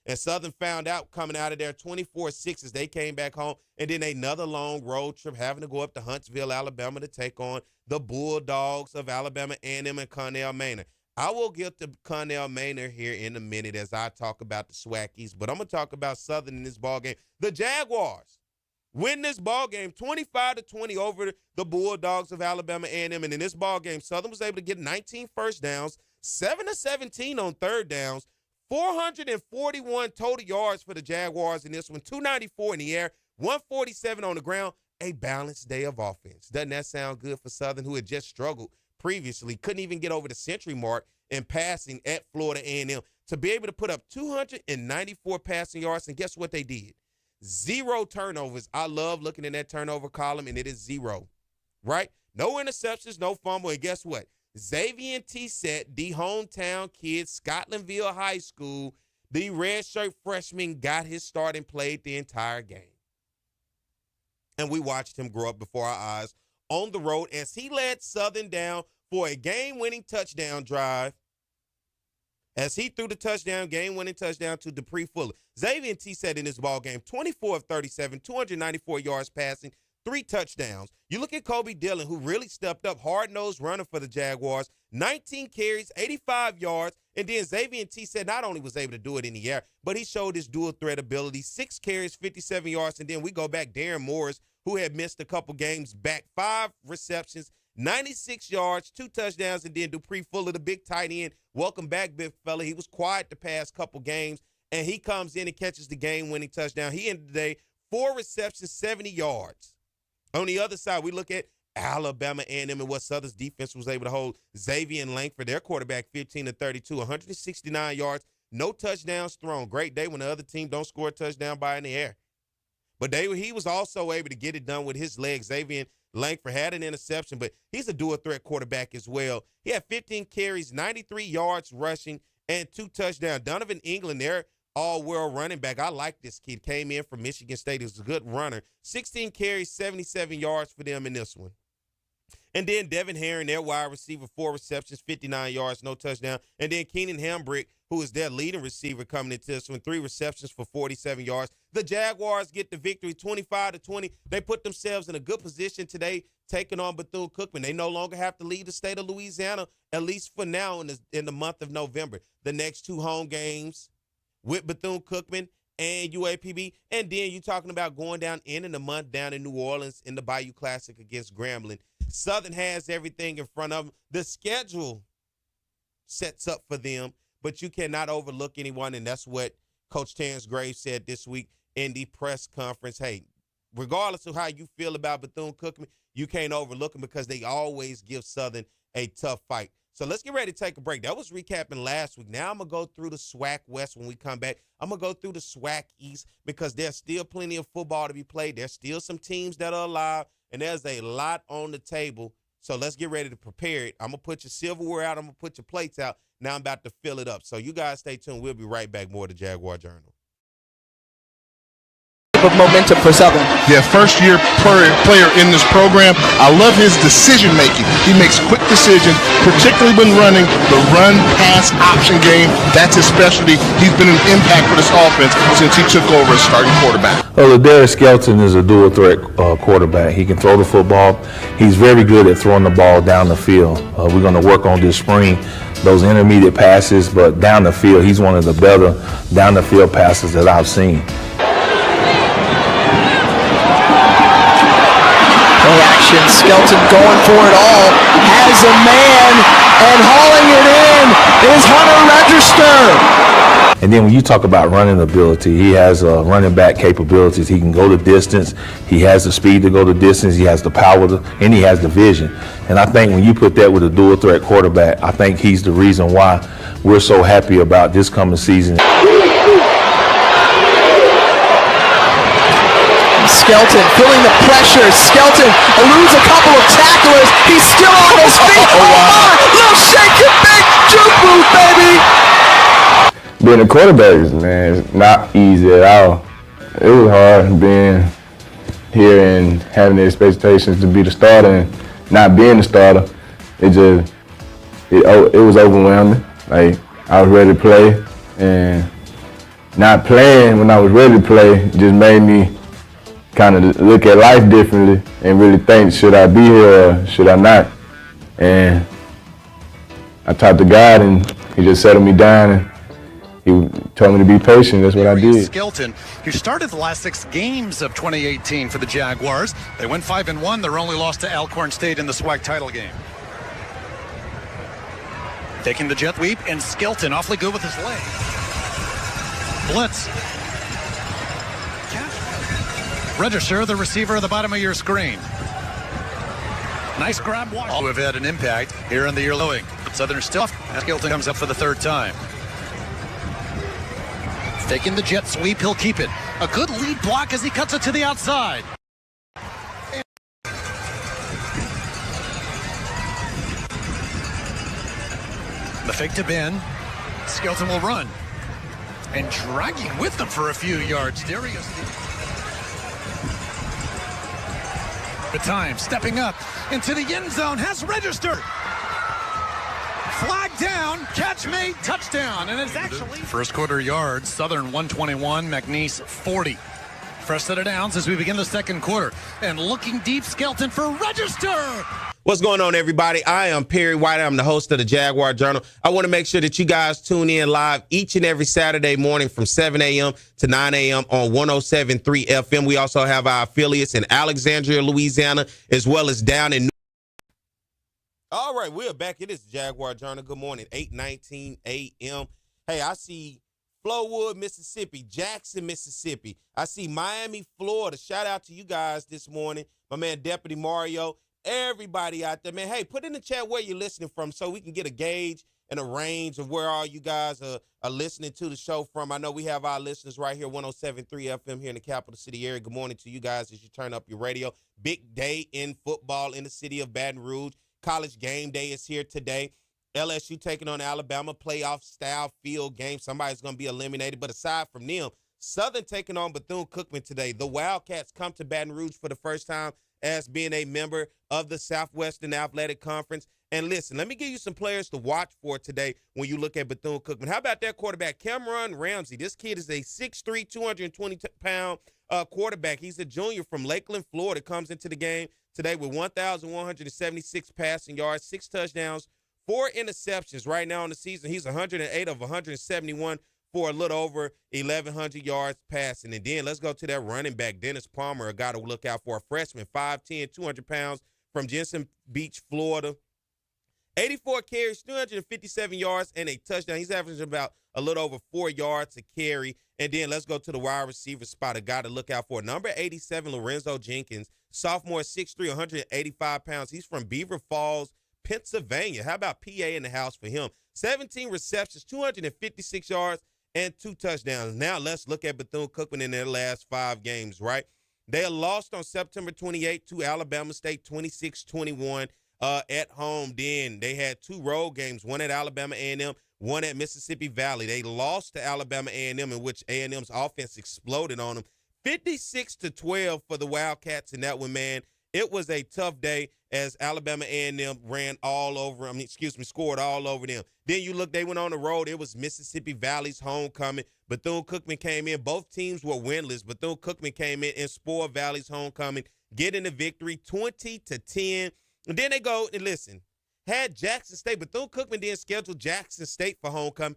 And Southern found out coming out of there 24-6 as they came back home, and then another long road trip having to go up to Huntsville, Alabama to take on the Bulldogs of Alabama A&M and Connell Manor. I will get to Connell Manor here in a minute as I talk about the SWACies, but I'm going to talk about Southern in this ballgame. The Jaguars win this ballgame 25-20 over the Bulldogs of Alabama A&M, and in this ballgame, Southern was able to get 19 first downs, 7-17 on third downs, 441 total yards for the Jaguars in this one, 294 in the air, 147 on the ground, a balanced day of offense. Doesn't that sound good for Southern, who had just struggled previously, couldn't even get over the century mark in passing at Florida A&M, to be able to put up 294 passing yards, and guess what they did? 0 turnovers. I love looking in that turnover column, and it is 0, right? No interceptions, no fumble, and guess what? Xavier Tissett, the hometown kid, Scotlandville High School, the redshirt freshman, got his start and played the entire game. And we watched him grow up before our eyes on the road as he led Southern down for a game-winning touchdown drive as he threw the game-winning touchdown to Dupree Fuller. Xavier Tissett in this ballgame, 24 of 37, 294 yards passing, 3 touchdowns. You look at Kobe Dillon, who really stepped up, hard-nosed runner for the Jaguars, 19 carries, 85 yards, and then Xavier Tissett not only was able to do it in the air, but he showed his dual threat ability, 6 carries, 57 yards, and then we go back, Darren Morris, who had missed a couple games back, 5 receptions, 96 yards, 2 touchdowns, and then Dupree Fuller, the big tight end. Welcome back, big fella. He was quiet the past couple games, and he comes in and catches the game-winning touchdown. He ended the day 4 receptions, 70 yards. On the other side, we look at Alabama A&M and what Southern's defense was able to hold. Xavier and Langford, their quarterback, 15 of 32, 169 yards, no touchdowns thrown. Great day when the other team don't score a touchdown by in the air. But he was also able to get it done with his legs. Xavier Langford had an interception, but he's a dual-threat quarterback as well. He had 15 carries, 93 yards rushing, and 2 touchdowns. Donovan England, their all-world running back. I like this kid. Came in from Michigan State. He was a good runner. 16 carries, 77 yards for them in this one. And then Devin Herron, their wide receiver, 4 receptions, 59 yards, no touchdown. And then Keenan Hambrick, who is their leading receiver coming into this one, 3 receptions for 47 yards. The Jaguars get the victory 25-20. They put themselves in a good position today, taking on Bethune-Cookman. They no longer have to leave the state of Louisiana, at least for now in the month of November. The next 2 home games with Bethune-Cookman and UAPB. And then you're talking about going down in the month down in New Orleans in the Bayou Classic against Grambling. Southern has everything in front of them. The schedule sets up for them, but you cannot overlook anyone, and that's what Coach Terrence Graves said this week in the press conference. Hey, regardless of how you feel about Bethune-Cookman, you can't overlook them because they always give Southern a tough fight. So let's get ready to take a break. That was recapping last week. Now I'm going to go through the SWAC West when we come back. I'm going to go through the SWAC East because there's still plenty of football to be played. There's still some teams that are alive, and there's a lot on the table. So let's get ready to prepare it. I'm going to put your silverware out. I'm going to put your plates out. Now I'm about to fill it up. So you guys stay tuned. We'll be right back. More of the Jaguar Journal. Of momentum for Southern. Yeah, first-year player in this program. I love his decision-making. He makes quick decisions, particularly when running the run-pass option game. That's his specialty. He's been an impact for this offense since he took over as starting quarterback. Well, Ladarius Skelton is a dual-threat quarterback. He can throw the football. He's very good at throwing the ball down the field. We're going to work on this spring those intermediate passes, but down the field, he's one of the better down-the-field passes that I've seen. Action, Skelton going for it all, has a man, and hauling it in is Hunter Register. And then when you talk about running ability, he has running back capabilities. He can go the distance. He has the speed to go the distance. He has the power, and he has the vision. And I think when you put that with a dual threat quarterback, I think he's the reason why we're so happy about this coming season. Skelton feeling the pressure. Skelton eludes a couple of tacklers. He's still on his feet. Oh my! Little shake and bake juke move, baby. Being a quarterback, man, it's not easy at all. It was hard being here and having the expectations to be the starter and not being the starter. It just it was overwhelming. Like, I was ready to play, and not playing when I was ready to play just made me kind of look at life differently and really think, should I be here or should I not? And I talked to God, and he just settled me down, and he told me to be patient. That's what I did. Skelton, who started the last 6 games of 2018 for the Jaguars. They went 5-1. Their only loss to Alcorn State in the SWAC title game. Taking the jet sweep, and Skelton awfully good with his leg. Blitz. Register, the receiver at the bottom of your screen. Nice grab. All who have had an impact here in the year going. Southern still. Skelton comes up for the 3rd time. Taking the jet sweep, he'll keep it. A good lead block as he cuts it to the outside. The fake to Ben. Skelton will run. And dragging with them for a few yards. Darius. The time stepping up into the end zone, has registered. Flag down, catch made, touchdown, and it's actually first quarter yards. Southern 121, McNeese 40. Fresh set of downs as we begin the second quarter, and looking deep, Skelton for register. What's going on, everybody? I am Perry White. I'm the host of the Jaguar Journal. I want to make sure that you guys tune in live each and every Saturday morning from 7 a.m. to 9 a.m. on 107.3 FM. We also have our affiliates in Alexandria, Louisiana, as well as down in New. All right, we're back. It is the Jaguar Journal. Good morning, 8:19 a.m. Hey, I see Flowood, Mississippi, Jackson, Mississippi. I see Miami, Florida. Shout out to you guys this morning. My man, Deputy Mario. Everybody out there, man. Hey, put in the chat where you're listening from so we can get a gauge and a range of where all you guys are listening to the show from. I know we have our listeners right here, 107.3 FM here in the capital city area. Good morning to you guys as you turn up your radio. Big day in football in the city of Baton Rouge. College game day is here today. LSU taking on Alabama, playoff-style field game. Somebody's going to be eliminated. But aside from them, Southern taking on Bethune-Cookman today. The Wildcats come to Baton Rouge for the first time as being a member of the Southwestern Athletic Conference. And listen, let me give you some players to watch for today when you look at Bethune-Cookman. How about that quarterback, Cameron Ramsey? This kid is a 6'3", 220-pound quarterback. He's a junior from Lakeland, Florida. Comes into the game today with 1,176 passing yards, 6 touchdowns, 4 interceptions. Right now in the season, he's 108 of 171 for a little over 1,100 yards passing. And then let's go to that running back, Dennis Palmer, a guy to look out for, a freshman, 5'10", 200 pounds from Jensen Beach, Florida. 84 carries, 257 yards, and a touchdown. He's averaging about a little over 4 yards a carry. And then let's go to the wide receiver spot, a guy to look out for. Number 87, Lorenzo Jenkins, sophomore, 6'3", 185 pounds. He's from Beaver Falls, Pennsylvania. How about PA in the house for him? 17 receptions, 256 yards, and 2 touchdowns. Now let's look at Bethune-Cookman in their last 5 games, right? They lost on September 28 to Alabama State, 26-21 at home. Then they had 2 road games, one at Alabama A&M, one at Mississippi Valley. They lost to Alabama A&M, in which A&M's offense exploded on them. 56-12 for the Wildcats in that one, man. It was a tough day as Alabama A&M scored all over them. Then you look, they went on the road. It was Mississippi Valley's homecoming. Bethune-Cookman came in. Both teams were winless. Bethune-Cookman came in and spoiled Valley's homecoming, getting the victory 20-10. And then they go, and listen, had Jackson State. Bethune-Cookman didn't schedule Jackson State for homecoming.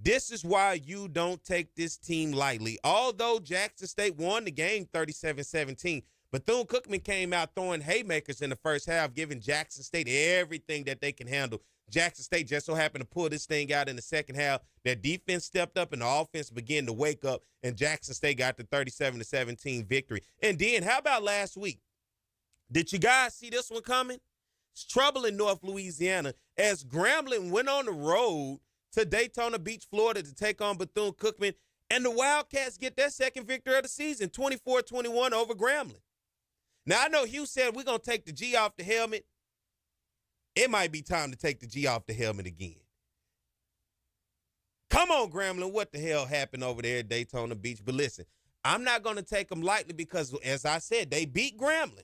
This is why you don't take this team lightly. Although Jackson State won the game 37-17, Bethune-Cookman came out throwing haymakers in the first half, giving Jackson State everything that they can handle. Jackson State just so happened to pull this thing out in the second half. Their defense stepped up and the offense began to wake up, and Jackson State got the 37-17 victory. And then how about last week? Did you guys see this one coming? It's trouble in North Louisiana as Grambling went on the road to Daytona Beach, Florida to take on Bethune-Cookman, and the Wildcats get their second victory of the season, 24-21 over Grambling. Now, I know Hugh said we're going to take the G off the helmet. It might be time to take the G off the helmet again. Come on, Grambling, what the hell happened over there at Daytona Beach? But listen, I'm not going to take them lightly because, as I said, they beat Grambling.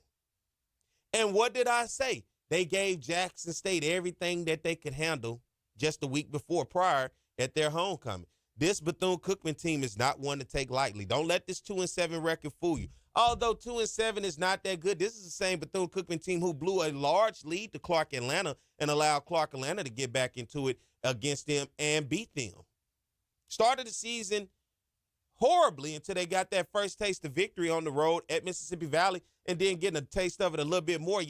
And what did I say? They gave Jackson State everything that they could handle just the week before prior at their homecoming. This Bethune-Cookman team is not one to take lightly. Don't let this 2-7 record fool you. Although 2-7 is not that good, this is the same Bethune-Cookman team who blew a large lead to Clark Atlanta and allowed Clark Atlanta to get back into it against them and beat them. Started the season horribly until they got that first taste of victory on the road at Mississippi Valley, and then getting a taste of it a little bit more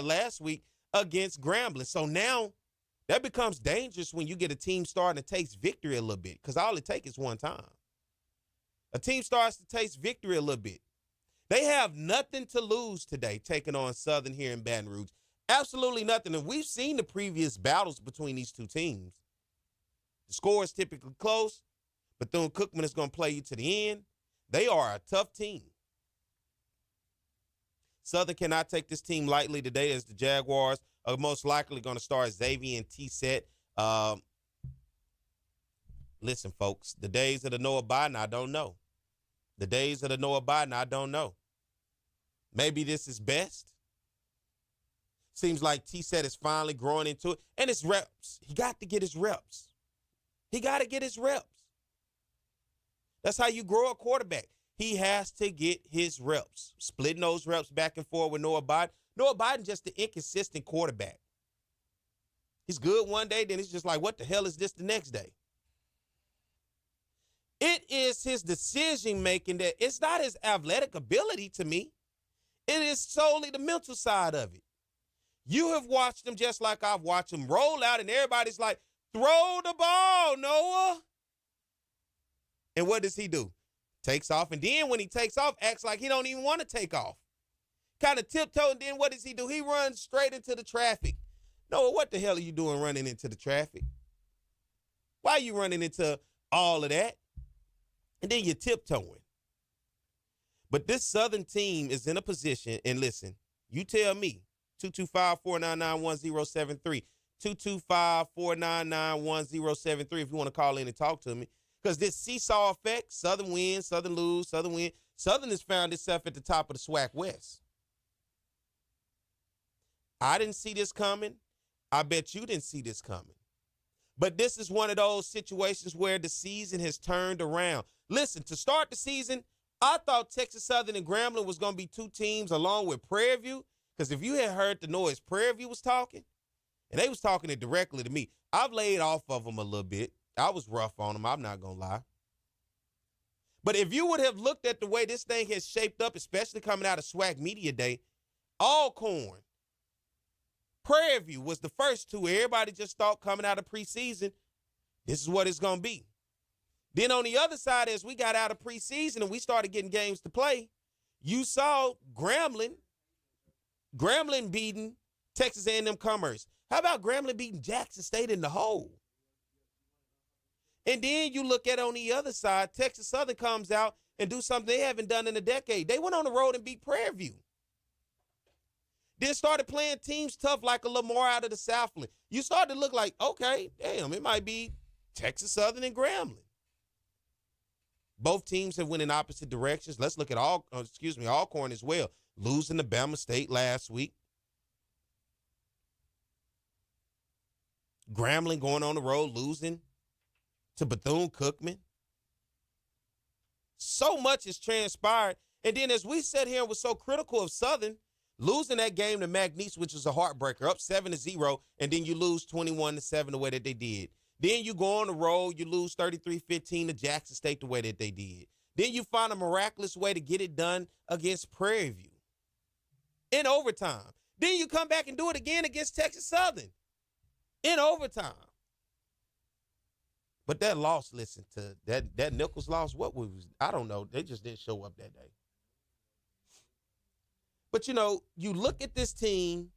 last week against Grambling. So now that becomes dangerous when you get a team starting to taste victory a little bit, because all it takes is one time. A team starts to taste victory a little bit. They have nothing to lose today taking on Southern here in Baton Rouge. Absolutely nothing. And we've seen the previous battles between these two teams. The score is typically close. Bethune-Cookman is going to play you to the end. They are a tough team. Southern cannot take this team lightly today, as the Jaguars are most likely going to start Xavier and T-Set. Listen, folks, the days of the Noah Biden, I don't know. The days of the Noah Biden, I don't know. Maybe this is best. Seems like T-Set is finally growing into it. And his reps. He got to get his reps. He got to get his reps. That's how you grow a quarterback. He has to get his reps. Splitting those reps back and forth with Noah Biden. Noah Biden just an inconsistent quarterback. He's good one day, then it's just like, what the hell is this the next day? It is his decision-making that it's not his athletic ability to me. It is solely the mental side of it. You have watched him just like I've watched him roll out, and everybody's like, throw the ball, Noah. And what does he do? Takes off, and then when he takes off, acts like he don't even want to take off. Kind of tiptoe, and then what does he do? He runs straight into the traffic. Noah, what the hell are you doing running into the traffic? Why are you running into all of that? And then you're tiptoeing. But this Southern team is in a position, and listen, you tell me, 225-499-1073, 225-499-1073 if you want to call in and talk to me. Because this seesaw effect, Southern win, Southern lose, Southern win. Southern has found itself at the top of the SWAC West. I didn't see this coming. I bet you didn't see this coming. But this is one of those situations where the season has turned around. Listen, to start the season, I thought Texas Southern and Grambling was going to be two teams along with Prairie View. Because if you had heard the noise Prairie View was talking, and they was talking it directly to me, I've laid off of them a little bit. I was rough on them, I'm not going to lie. But if you would have looked at the way this thing has shaped up, especially coming out of SWAC Media Day, Alcorn, Prairie View was the first two. Everybody just thought coming out of preseason, this is what it's going to be. Then on the other side, as we got out of preseason and we started getting games to play, you saw Grambling beating Texas A&M Commerce. How about Grambling beating Jackson State in the hole? And then you look at on the other side, Texas Southern comes out and do something they haven't done in a decade. They went on the road and beat Prairie View. Then started playing teams tough like a Lamar out of the Southland. You started to look like, okay, damn, it might be Texas Southern and Grambling. Both teams have went in opposite directions. Let's look at Alcorn as well. Losing to Bama State last week. Grambling going on the road, losing to Bethune-Cookman. So much has transpired. And then as we sat here and was so critical of Southern, losing that game to McNeese, which was a heartbreaker, up 7-0, and then you lose 21-7 the way that they did. Then you go on the road, you lose 33-15 to Jackson State the way that they did. Then you find a miraculous way to get it done against Prairie View in overtime. Then you come back and do it again against Texas Southern in overtime. But that loss, listen to that Nichols loss, I don't know. They just didn't show up that day. But, you look at this team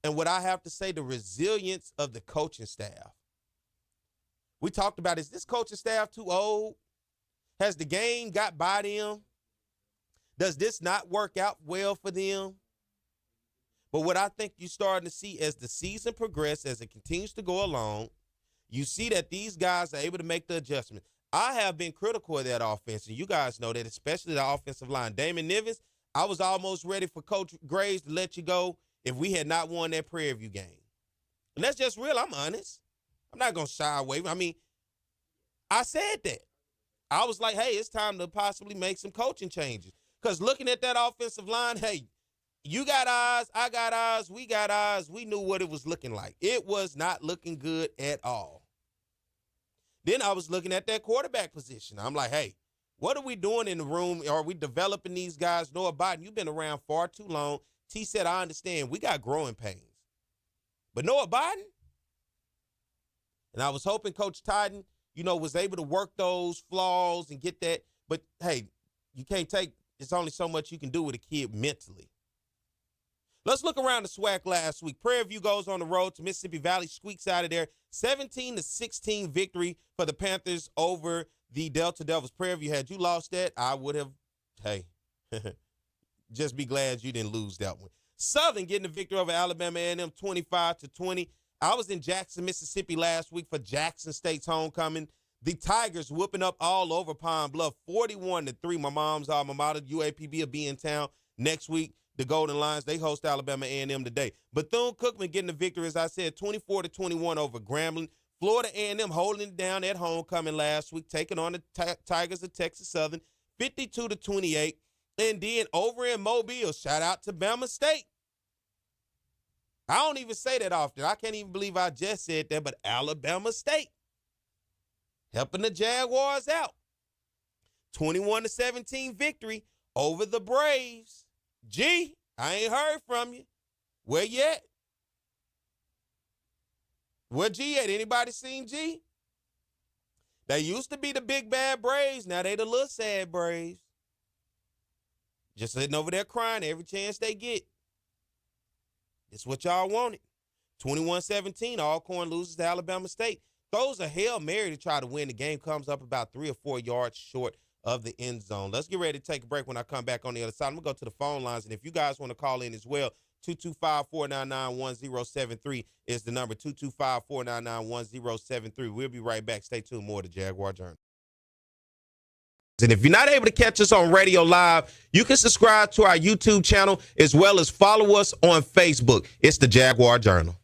and what I have to say, the resilience of the coaching staff. We talked about, is this coaching staff too old? Has the game got by them? Does this not work out well for them? But what I think you're starting to see as the season progresses, as it continues to go along, you see that these guys are able to make the adjustment. I have been critical of that offense, and you guys know that, especially the offensive line. Damon Nivens, I was almost ready for Coach Graves to let you go if we had not won that Prairie View game. And that's just real. I'm honest. I'm not going to shy away. I mean, I said that. I was like, hey, it's time to possibly make some coaching changes. Because looking at that offensive line, hey, you got eyes, I got eyes, we got eyes. We knew what it was looking like. It was not looking good at all. Then I was looking at that quarterback position. I'm like, hey, what are we doing in the room? Are we developing these guys? Noah Biden, you've been around far too long. T said, I understand. We got growing pains. But Noah Biden? And I was hoping Coach Titan, was able to work those flaws and get that. But, hey, you can't take – there's only so much you can do with a kid mentally. Let's look around the SWAC last week. Prairie View goes on the road to Mississippi Valley, squeaks out of there. 17-16 victory for the Panthers over the Delta Devils. Prairie View, had you lost that, I would have, hey, just be glad you didn't lose that one. Southern getting the victory over Alabama A&M 25-20. I was in Jackson, Mississippi last week for Jackson State's homecoming. The Tigers whooping up all over Pine Bluff, 41-3. My mom's alma mater, UAPB, will be in town next week. The Golden Lions, they host Alabama A&M today. Bethune-Cookman getting the victory, as I said, 24-21 over Grambling. Florida A&M holding it down at homecoming last week, taking on the Tigers of Texas Southern, 52-28. And then over in Mobile, shout out to Bama State. I don't even say that often. I can't even believe I just said that, but Alabama State helping the Jaguars out. 21-17 victory over the Braves. G, I ain't heard from you. Where you at? Where G at? Anybody seen G? They used to be the big bad Braves. Now they the little sad Braves. Just sitting over there crying every chance they get. It's what y'all wanted. 21-17, Alcorn loses to Alabama State. Throws a Hail Mary to try to win. The game comes up about 3 or 4 yards short of the end zone. Let's get ready to take a break. When I come back on the other side, I'm going to go to the phone lines. And if you guys want to call in as well, 225-499-1073 is the number, 225-499-1073. We'll be right back. Stay tuned. More to Jaguar Journal. And if you're not able to catch us on radio live, you can subscribe to our YouTube channel as well as follow us on Facebook. It's the Jaguar Journal.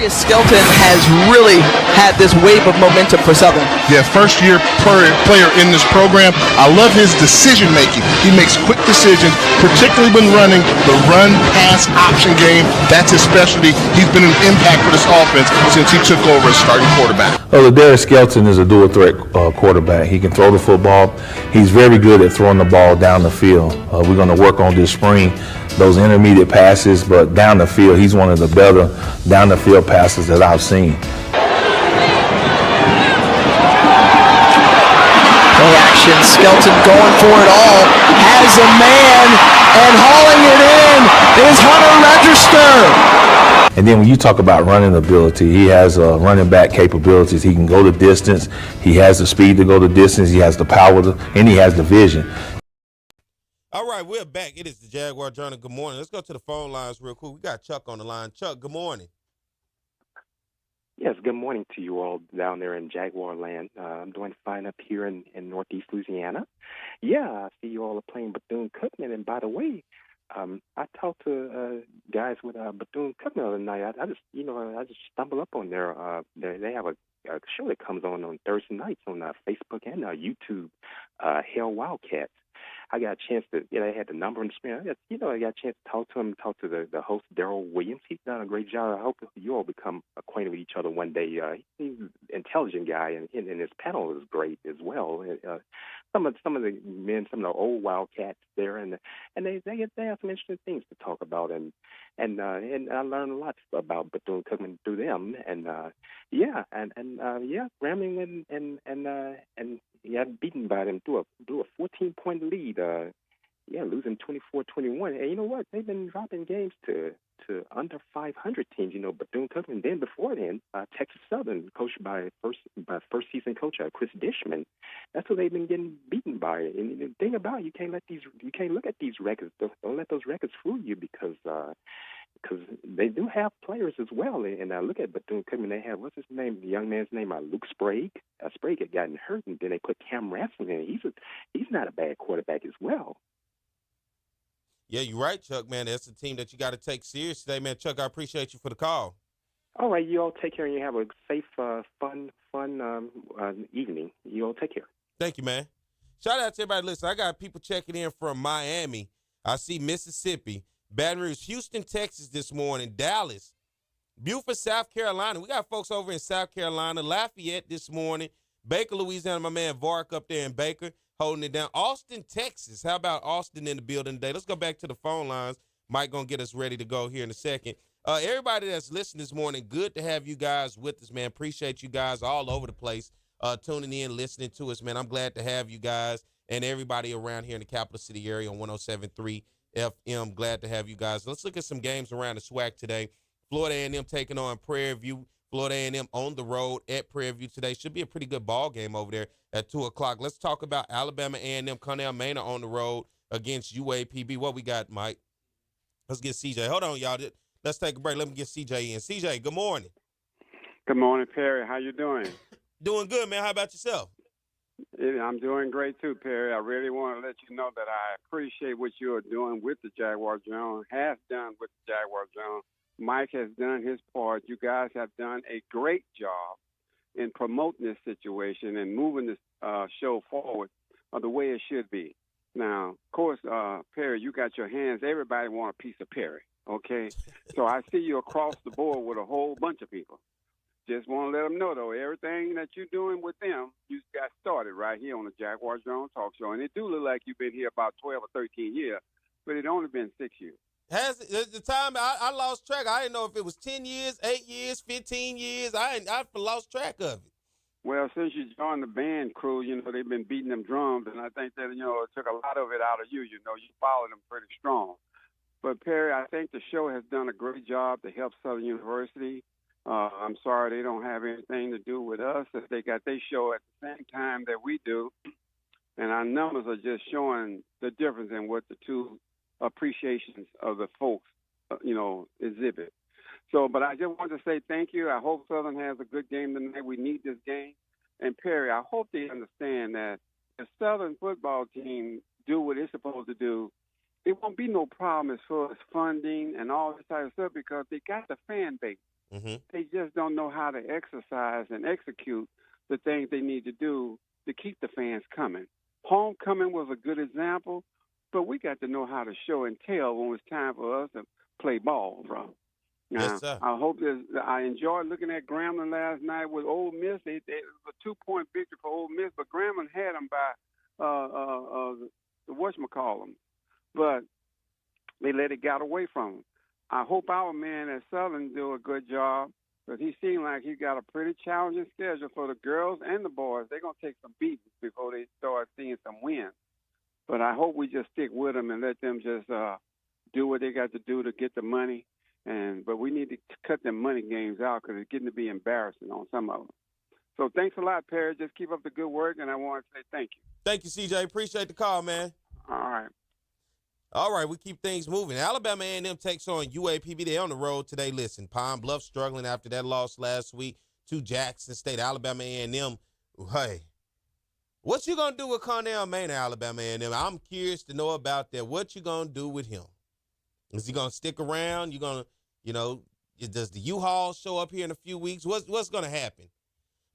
Darius Skelton has really had this wave of momentum for Southern. Yeah, first-year player in this program. I love his decision-making. He makes quick decisions, particularly when running the run-pass option game. That's his specialty. He's been an impact for this offense since he took over as starting quarterback. Well, Darius Skelton is a dual-threat quarterback. He can throw the football. He's very good at throwing the ball down the field. We're going to work on this spring those intermediate passes, but down the field, he's one of the better down the field passes that I've seen. Play action, Skelton going for it all, has a man, and hauling it in is Hunter Register. And then when you talk about running ability, he has running back capabilities. He can go the distance. He has the speed to go the distance. He has the power, and he has the vision. All right, we're back. It is the Jaguar Journal. Good morning. Let's go to the phone lines real quick. We got Chuck on the line. Chuck, good morning. Yes, good morning to you all down there in Jaguar land. I'm doing fine up here in Northeast Louisiana. Yeah, I see you all are playing Bethune-Cookman. And by the way, I talked to guys with Bethune-Cookman the other night. I just stumbled up on they have a show that comes on Thursday nights on Facebook and YouTube, Hell Wildcats. I got a chance to, I had the number on the screen. I got a chance to talk to him, the host, Daryl Williams. He's done a great job. I hope you all become acquainted with each other one day. He's an intelligent guy, and his panel is great as well. Some of the men, some of the old Wildcats there, and they have some interesting things to talk about, and I learned a lot about Bethune-Cookman through them, and Grambling and beaten by them through a 14-point lead. Losing 24-21. And you know what? They've been dropping games to under 500 teams. Bethune-Cookman. Then before then, Texas Southern, coached by first season coach Chris Dishman. That's what they've been getting beaten by. And the thing about it, you can't look at these records. Don't let those records fool you because they do have players as well. And I look at Bethune-Cookman, they have, what's his name? The young man's name, Luke Sprague. Sprague had gotten hurt, and then they put Cam Ransom in. He's not a bad quarterback as well. Yeah, you're right, Chuck, man. That's a team that you got to take serious today, man. Chuck, I appreciate you for the call. All right, you all take care, and you have a safe, fun evening. You all take care. Thank you, man. Shout out to everybody. Listen, I got people checking in from Miami. I see Mississippi, Baton Rouge, Houston, Texas this morning, Dallas, Beaufort, South Carolina. We got folks over in South Carolina, Lafayette this morning, Baker, Louisiana, my man Vark up there in Baker, holding it down. Austin, Texas. How about Austin in the building today? Let's go back to the phone lines. Mike going to get us ready to go here in a second. Everybody that's listening this morning, good to have you guys with us, man. Appreciate you guys all over the place tuning in, listening to us, man. I'm glad to have you guys and everybody around here in the capital city area on 107.3 FM. Glad to have you guys. Let's look at some games around the SWAC today. Florida A&M taking on Prairie View. Florida A&M on the road at Prairie View today. Should be a pretty good ball game over there at 2 o'clock. Let's talk about Alabama A&M. Cornell Manor on the road against UAPB. What we got, Mike? Let's get CJ. Hold on, y'all. Let's take a break. Let me get CJ in. CJ, good morning. Good morning, Perry. How you doing? Doing good, man. How about yourself? I'm doing great, too, Perry. I really want to let you know that I appreciate what you are doing with the Jaguar Journal, have done with the Jaguar Journal. Mike has done his part. You guys have done a great job in promoting this situation and moving this show forward the way it should be. Now, of course, Perry, you got your hands. Everybody want a piece of Perry, okay? So I see you across the board with a whole bunch of people. Just want to let them know, though, everything that you're doing with them, you got started right here on the Jaguar Journal Talk Show. And it do look like you've been here about 12 or 13 years, but it only been 6 years. Has the time I lost track? I didn't know if it was 10 years, 8 years, 15 years. I lost track of it. Well, since you joined the band crew, they've been beating them drums, and I think that, it took a lot of it out of you. You followed them pretty strong. But, Perry, I think the show has done a great job to help Southern University. I'm sorry they don't have anything to do with us. If they got their show at the same time that we do, and our numbers are just showing the difference in what the two appreciations of the folks, exhibit. So, but I just want to say thank you. I hope Southern has a good game tonight. We need this game. And, Perry, I hope they understand that if Southern football team do what it's supposed to do, it won't be no problem as far as funding and all this type of stuff because they got the fan base. Mm-hmm. They just don't know how to exercise and execute the things they need to do to keep the fans coming. Homecoming was a good example, but we got to know how to show and tell when it's time for us to play ball, bro. Yes, sir. I enjoyed looking at Grambling last night with Ole Miss. It was a 2-point victory for Ole Miss, but Grambling had them by the whatchamacallem. But they let it get away from them. I hope our man at Southern do a good job, because he seemed like he got a pretty challenging schedule for the girls and the boys. They're going to take some beatings before they start seeing some wins. But I hope we just stick with them and let them just do what they got to do to get the money. But we need to cut them money games out, because it's getting to be embarrassing on some of them. So thanks a lot, Perry. Just keep up the good work, and I want to say thank you. Thank you, CJ. Appreciate the call, man. All right. All right, we keep things moving. Alabama A&M takes on UAPB. They're on the road today. Listen, Pine Bluff struggling after that loss last week to Jackson State. Alabama A&M, hey, what you going to do with Cornell Maynard, Alabama A&M? I'm curious to know about that. What you going to do with him? Is he going to stick around? You going to, does the U-Haul show up here in a few weeks? What's going to happen?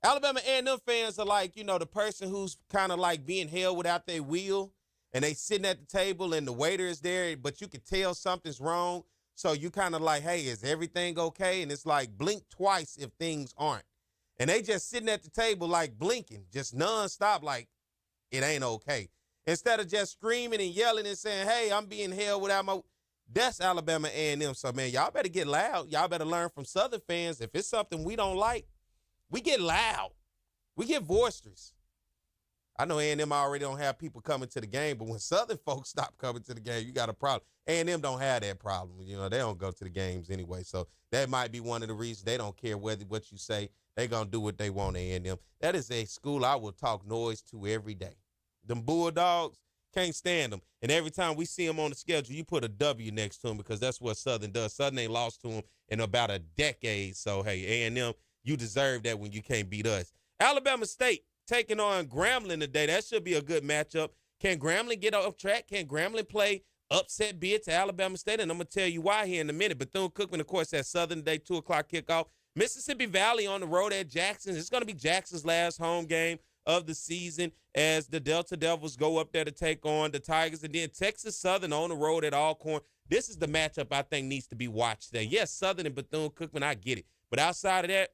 Alabama A&M fans are like, the person who's kind of like being held without their wheel, and they sitting at the table and the waiter is there, but you can tell something's wrong. So you kind of like, hey, is everything okay? And it's like blink twice if things aren't. And they just sitting at the table like blinking, just nonstop, like it ain't okay. Instead of just screaming and yelling and saying, hey, I'm being held without my – that's Alabama A&M. So, man, y'all better get loud. Y'all better learn from Southern fans. If it's something we don't like, we get loud. We get boisterous. I know A&M already don't have people coming to the game, but when Southern folks stop coming to the game, you got a problem. A&M don't have that problem. They don't go to the games anyway. So that might be one of the reasons they don't care what you say. They're going to do what they want, A&M. That is a school I will talk noise to every day. Them Bulldogs, can't stand them. And every time we see them on the schedule, you put a W next to them, because that's what Southern does. Southern ain't lost to them in about a decade. So, hey, A&M, you deserve that when you can't beat us. Alabama State taking on Grambling today. That should be a good matchup. Can Grambling get off track? Can Grambling play upset bid to Alabama State? And I'm going to tell you why here in a minute. Bethune-Cookman, of course, at Southern today, 2 o'clock kickoff. Mississippi Valley on the road at Jackson. It's going to be Jackson's last home game of the season as the Delta Devils go up there to take on the Tigers. And then Texas Southern on the road at Alcorn. This is the matchup I think needs to be watched today. Yes, Southern and Bethune-Cookman, I get it. But outside of that,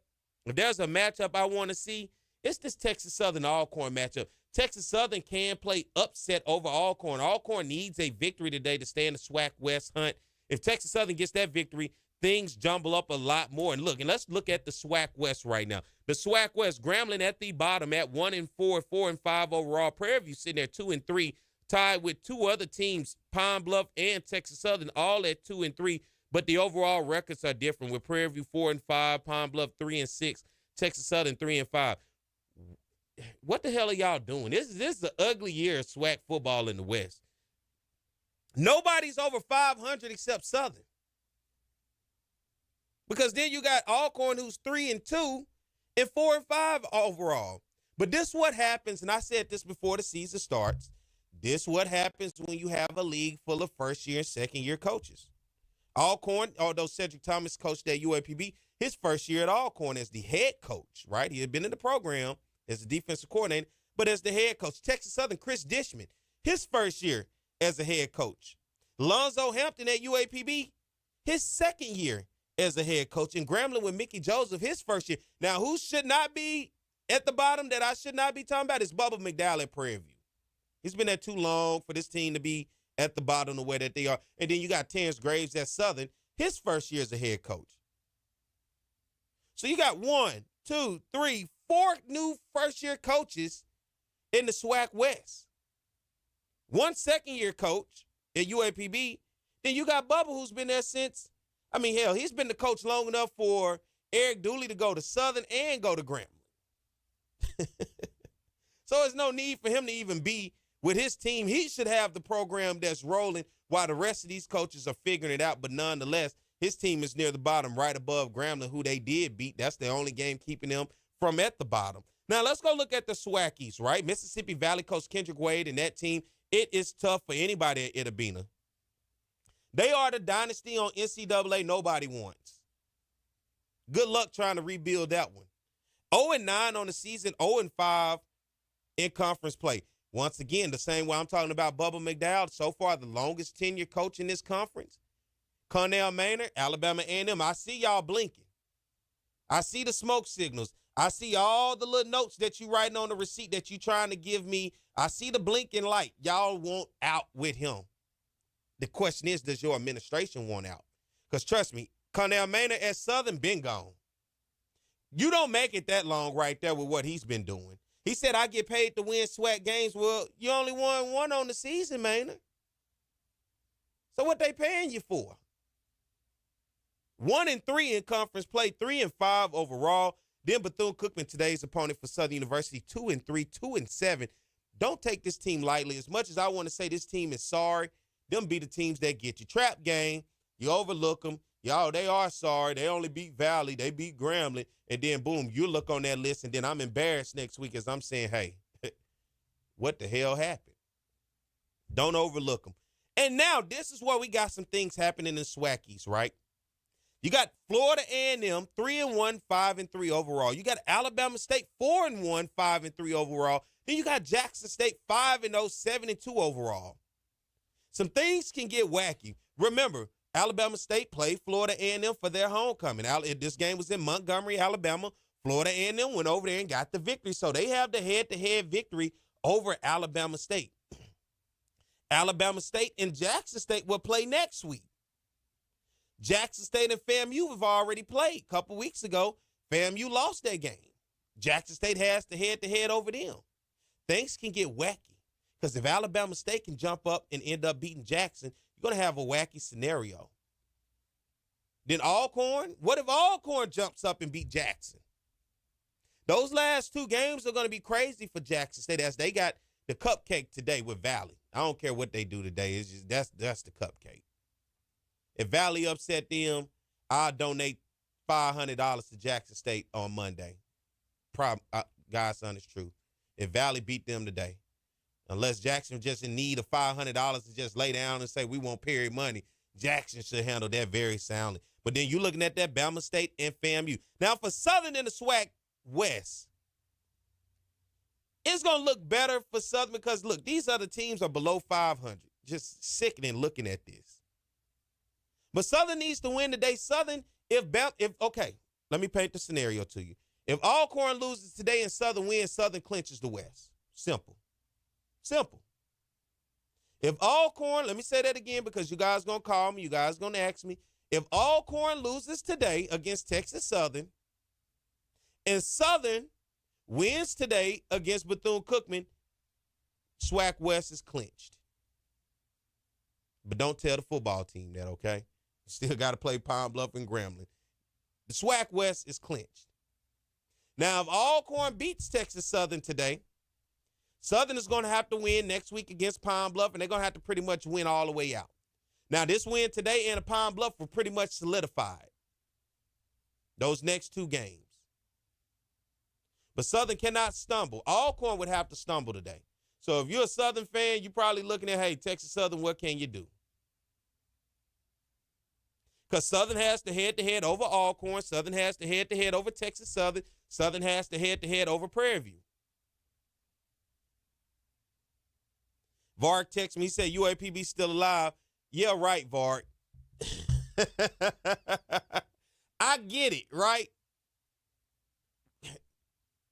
if there's a matchup I want to see, it's this Texas Southern Alcorn matchup. Texas Southern can play upset over Alcorn. Alcorn needs a victory today to stay in the SWAC West hunt. If Texas Southern gets that victory, things jumble up a lot more. And let's look at the SWAC West right now. The SWAC West, Grambling at the bottom at 1-4, 4-5 overall. Prairie View sitting there 2-3, tied with 2 other teams, Pine Bluff and Texas Southern, all at 2-3. But the overall records are different, with Prairie View 4-5, Pine Bluff 3-6, Texas Southern 3-5. What the hell are y'all doing? This is the ugly year of SWAC football in the West. Nobody's over 500 except Southern. Because then you got Alcorn, who's 3-2 and 4-5 overall. But this what happens, and I said this before the season starts, this what happens when you have a league full of first-year and second-year coaches. Alcorn, although Cedric Thomas coached at UAPB, his first year at Alcorn as the head coach, right? He had been in the program as the defensive coordinator, but as the head coach. Texas Southern, Chris Dishman, his first year as a head coach. Lonzo Hampton at UAPB, his second year as a head coach. And Grambling with Mickey Joseph, his first year. Now, who should not be at the bottom that I should not be talking about is Bubba McDowell at Prairie View. He's been there too long for this team to be at the bottom the way that they are. And then you got Terrence Graves at Southern, his first year as a head coach. So you got 1, 2, 3, 4 new first-year coaches in the SWAC West. 1 second-year coach at UAPB. Then you got Bubba, who's been there since, he's been the coach long enough for Eric Dooley to go to Southern and go to Grambling. So there's no need for him to even be with his team. He should have the program that's rolling while the rest of these coaches are figuring it out. But nonetheless, his team is near the bottom, right above Grambling, who they did beat. That's the only game keeping them from at the bottom. Now, let's go look at the SWAC East, right? Mississippi Valley coach Kendrick Wade and that team, it is tough for anybody at Itabena. They are the dynasty on NCAA nobody wants. Good luck trying to rebuild that one. 0-9 on the season, 0-5 in conference play. Once again, the same way I'm talking about Bubba McDowell, so far the longest tenure coach in this conference. Connell Maynard, Alabama A&M. I see y'all blinking. I see the smoke signals. I see all the little notes that you writing on the receipt that you trying to give me. I see the blinking light. Y'all want out with him. The question is, does your administration want out? Because trust me, Connell Maynard at Southern been gone. You don't make it that long right there with what he's been doing. He said, I get paid to win SWAC games. Well, you only won one on the season, Maynard. So what they paying you for? 1-3 in conference play, 3-5 overall. Then Bethune-Cookman, today's opponent for Southern University, 2-3, 2-7. Don't take this team lightly. As much as I want to say this team is sorry, them be the teams that get you. Trap game, you overlook them. Y'all, they are sorry. They only beat Valley. They beat Grambling. And then, boom, you look on that list, and then I'm embarrassed next week as I'm saying, hey, what the hell happened? Don't overlook them. And now this is where we got some things happening in SWACies, right? You got Florida A&M, 3-1, 5-3 overall. You got Alabama State, 4-1, 5-3 overall. Then you got Jackson State, 5-0, 7-2 overall. Some things can get wacky. Remember, Alabama State played Florida A&M for their homecoming. This game was in Montgomery, Alabama. Florida A&M went over there and got the victory. So they have the head-to-head victory over Alabama State. Alabama State and Jackson State will play next week. Jackson State and FAMU have already played. A couple weeks ago, FAMU lost that game. Jackson State has the head-to-head over them. Things can get wacky because if Alabama State can jump up and end up beating Jackson, you're going to have a wacky scenario. Then Alcorn, what if Alcorn jumps up and beat Jackson? Those last two games are going to be crazy for Jackson State as they got the cupcake today with Valley. I don't care what they do today. It's just that's the cupcake. If Valley upset them, I'll donate $500 to Jackson State on Monday. God's honest truth. If Valley beat them today, unless Jackson just in need of $500 to just lay down and say we want period money, Jackson should handle that very soundly. But then you looking at that Bama State and FAMU. Now for Southern in the SWAC West, it's going to look better for Southern because, look, these other teams are below 500. Just sickening looking at this. But Southern needs to win today. Southern, okay, let me paint the scenario to you. If Alcorn loses today and Southern wins, Southern clinches the West. Simple. Simple. If Alcorn, let me say that again because you guys going to call me, you guys going to ask me. If Alcorn loses today against Texas Southern and Southern wins today against Bethune-Cookman, SWAC West is clinched. But don't tell the football team that, okay? You still got to play Pine Bluff and Grambling. The SWAC West is clinched. Now, if Alcorn beats Texas Southern today, Southern is going to have to win next week against Pine Bluff, and they're going to have to pretty much win all the way out. Now, this win today and a Pine Bluff were pretty much solidified. Those next two games. But Southern cannot stumble. Alcorn would have to stumble today. So if you're a Southern fan, you're probably looking at, hey, Texas Southern, what can you do? Because Southern has the head-to-head over Alcorn. Southern has the head-to-head over Texas Southern. Southern has the head-to-head over Prairie View. Vark texted me. He said, UAPB still alive. Yeah, right, Vark. I get it, right?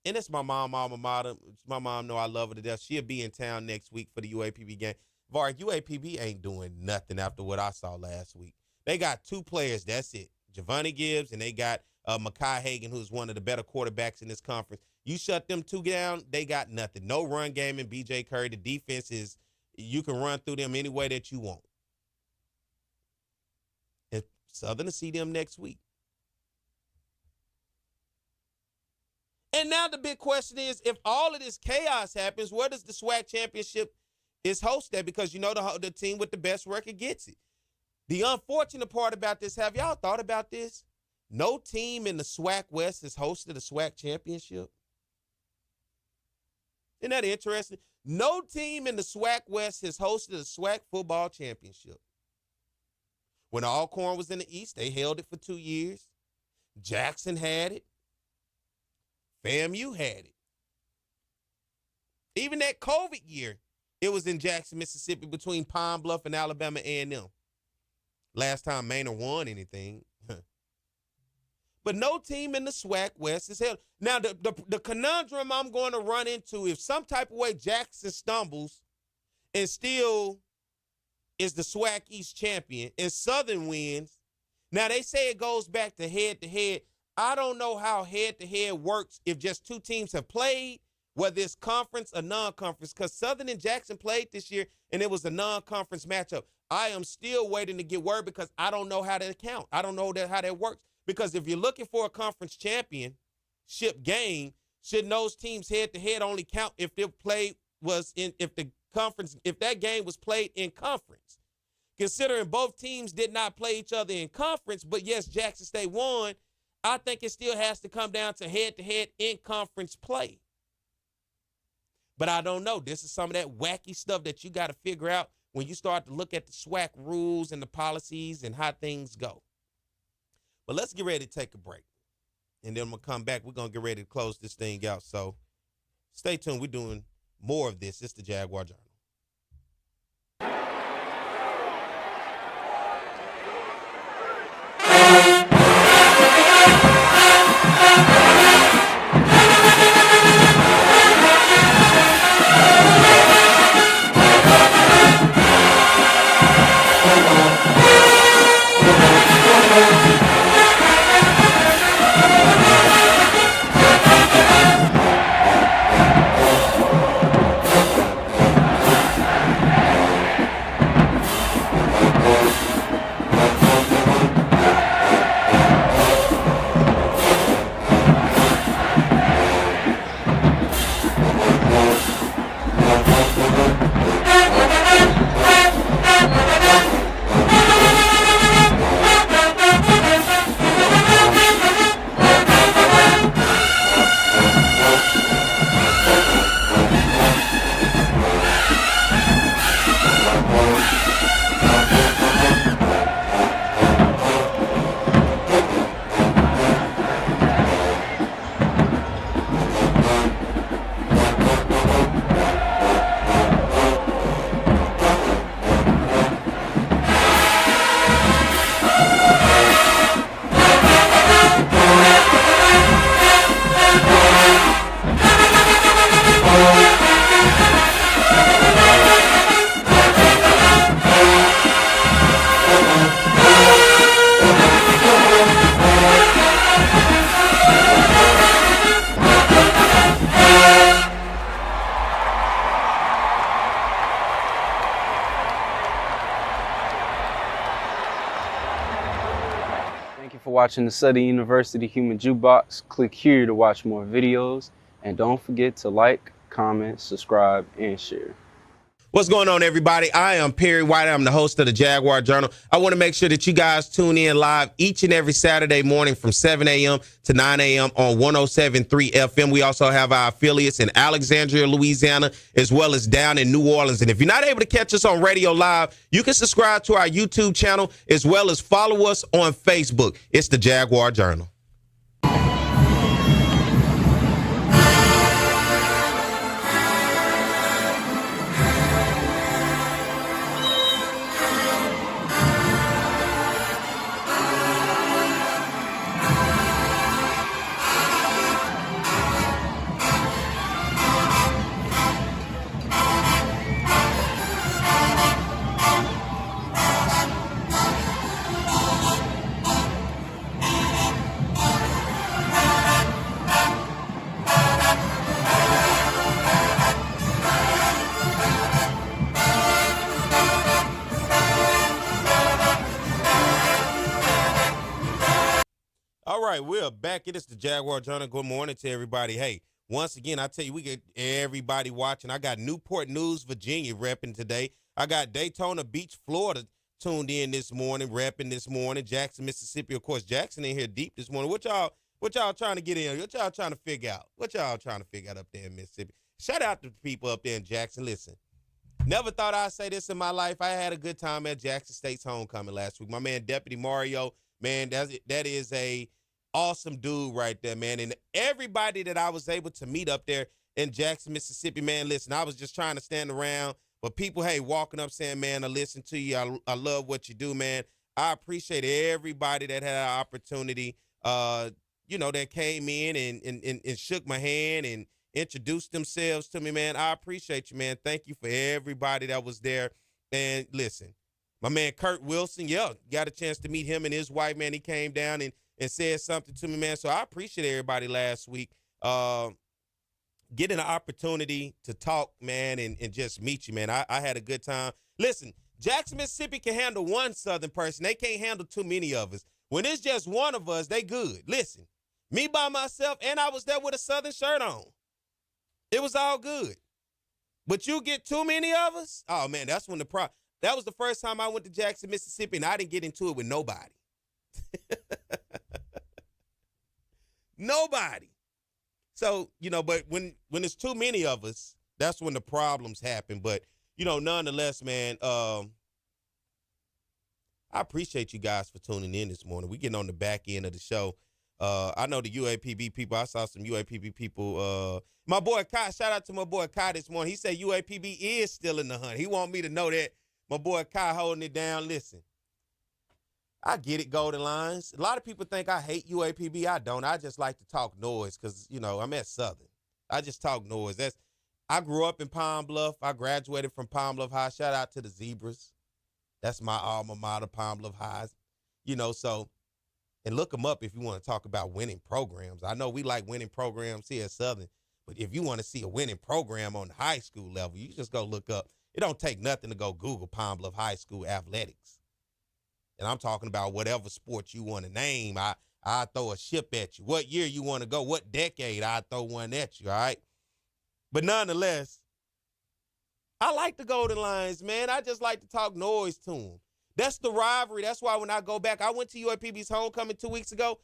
And that's my mom, alma mater. My mom know I love her to death. She'll be in town next week for the UAPB game. Vark, UAPB ain't doing nothing after what I saw last week. They got two players, that's it. Javonte Gibbs, and they got Makai Hagan, who's one of the better quarterbacks in this conference. You shut them two down, they got nothing. No run game in B.J. Curry. The defense is, you can run through them any way that you want. And Southern to see them next week. And now the big question is, if all of this chaos happens, where does the SWAC championship is hosted at? Because you know the team with the best record gets it. The unfortunate part about this, have y'all thought about this? No team in the SWAC West has hosted a SWAC championship. Isn't that interesting? No team in the SWAC West has hosted a SWAC football championship. When Alcorn was in the East, they held it for 2 years. Jackson had it. FAMU had it. Even that COVID year, it was in Jackson, Mississippi, between Pine Bluff and Alabama A&M. Last time Maynard won anything. But no team in the SWAC West is held. Now, the conundrum I'm going to run into, if some type of way Jackson stumbles and still is the SWAC East champion and Southern wins, now they say it goes back to head-to-head. I don't know how head-to-head works if just two teams have played, whether it's conference or non-conference, because Southern and Jackson played this year, and it was a non-conference matchup. I am still waiting to get word because I don't know how that count. I don't know how that works. Because if you're looking for a conference championship game, should those teams head-to-head only count if the play was if that game was played in conference? Considering both teams did not play each other in conference, but yes, Jackson State won, I think it still has to come down to head-to-head in conference play. But I don't know. This is some of that wacky stuff that you got to figure out when you start to look at the SWAC rules and the policies and how things go. But let's get ready to take a break. And then we'll come back. We're going to get ready to close this thing out. So stay tuned. We're doing more of this. It's the Jaguar Journal. Watching the Southern University Human Jukebox. Click here to watch more videos, and don't forget to like, comment, subscribe, and share. What's going on, everybody? I am Perry White. I'm the host of the Jaguar Journal. I want to make sure that you guys tune in live each and every Saturday morning from 7 a.m. to 9 a.m. on 107.3 FM. We also have our affiliates in Alexandria, Louisiana, as well as down in New Orleans. And if you're not able to catch us on radio live, you can subscribe to our YouTube channel as well as follow us on Facebook. It's the Jaguar Journal. We're back. It is the Jaguar Journal. Good morning to everybody. Hey, once again, I tell you, we get everybody watching. I got Newport News, Virginia repping today. I got Daytona Beach, Florida tuned in this morning, repping this morning. Jackson, Mississippi, of course. Jackson in here deep this morning. What y'all trying to get in? What y'all trying to figure out? What y'all trying to figure out up there in Mississippi? Shout out to the people up there in Jackson. Listen, never thought I'd say this in my life. I had a good time at Jackson State's homecoming last week. My man, Deputy Mario, man, that is a awesome dude right there, man. And everybody that I was able to meet up there in Jackson, Mississippi, man, listen, I was just trying to stand around, but people, hey, walking up saying, man, I listen to you. I love what you do, man. I appreciate everybody that had an opportunity, that came in and shook my hand and introduced themselves to me, man. I appreciate you, man. Thank you for everybody that was there. And listen, my man Kurt Wilson, got a chance to meet him and his wife, man. He came down and said something to me, man. So I appreciate everybody last week getting an opportunity to talk, man, and just meet you, man. I had a good time. Listen, Jackson, Mississippi can handle one Southern person. They can't handle too many of us. When it's just one of us, they good. Listen, me by myself, and I was there with a Southern shirt on. It was all good. But you get too many of us, oh, man, that's when that was the first time I went to Jackson, Mississippi, and I didn't get into it with nobody. Nobody. So, but when there's too many of us, that's when the problems happen. But, nonetheless, man, I appreciate you guys for tuning in this morning. We're getting on the back end of the show. I know the UAPB people. I saw some UAPB people. My boy Kai, shout out to my boy Kai this morning. He said UAPB is still in the hunt. He want me to know that. My boy Kai holding it down. Listen, I get it, Golden Lines. A lot of people think I hate UAPB. I don't. I just like to talk noise because, I'm at Southern. I just talk noise. I grew up in Pine Bluff. I graduated from Pine Bluff High. Shout out to the Zebras. That's my alma mater, Pine Bluff High. So, and look them up if you want to talk about winning programs. I know we like winning programs here at Southern, but if you want to see a winning program on the high school level, you just go look up. It don't take nothing to go Google Pine Bluff High School athletics. And I'm talking about whatever sport you want to name. I throw a ship at you. What year you want to go? What decade? I throw one at you, all right? But nonetheless, I like the Golden Lions, man. I just like to talk noise to them. That's the rivalry. That's why when I go back, I went to UAPB's homecoming 2 weeks ago.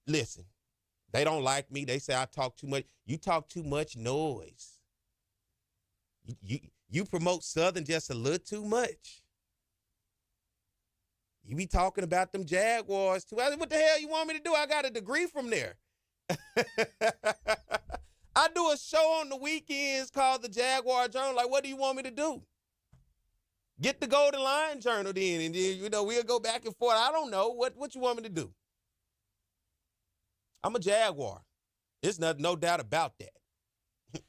Listen, they don't like me. They say I talk too much. You talk too much noise. You promote Southern just a little too much. You be talking about them Jaguars too. What the hell you want me to do? I got a degree from there. I do a show on the weekends called the Jaguar Journal. Like, what do you want me to do? Get the Golden Lion Journal then, and then, we'll go back and forth. I don't know. What you want me to do? I'm a Jaguar. There's no doubt about that.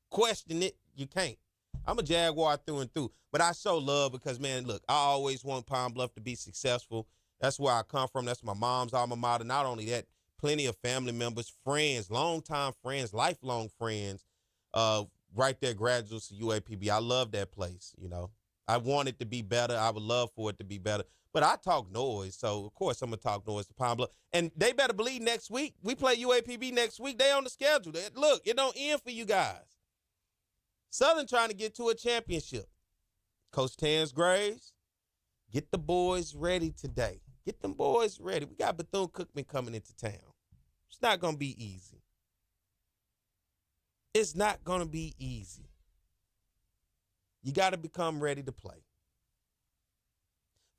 Question it, you can't. I'm a Jaguar through and through. But I show love because, man, look, I always want Pine Bluff to be successful. That's where I come from. That's my mom's alma mater. Not only that, plenty of family members, friends, longtime friends, lifelong friends, right there, graduates of UAPB. I love that place, I want it to be better. I would love for it to be better. But I talk noise, so, of course, I'm going to talk noise to Pine Bluff. And they better believe next week. We play UAPB next week. They on the schedule. Look, it don't end for you guys. Southern trying to get to a championship. Coach Tans Graves, get the boys ready today. Get them boys ready. We got Bethune-Cookman coming into town. It's not going to be easy. It's not going to be easy. You got to become ready to play.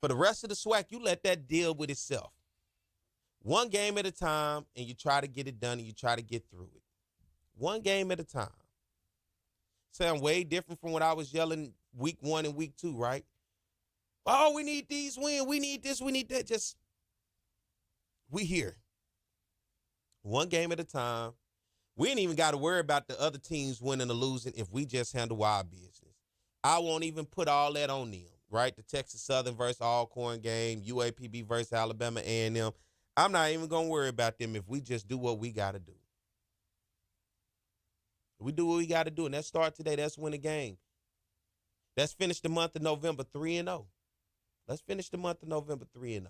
For the rest of the SWAC, you let that deal with itself. One game at a time, and you try to get it done, and you try to get through it. One game at a time. Sound way different from what I was yelling week 1 and week 2, right? Oh, we need these wins. We need this. We need that. We here. One game at a time. We ain't even got to worry about the other teams winning or losing if we just handle our business. I won't even put all that on them, right? The Texas Southern versus Alcorn game, UAPB versus Alabama A&M. I'm not even going to worry about them if we just do what we got to do. We do what we got to do, and that start today. That's win a game. Let's finish the month of November 3-0. Let's finish the month of November 3-0.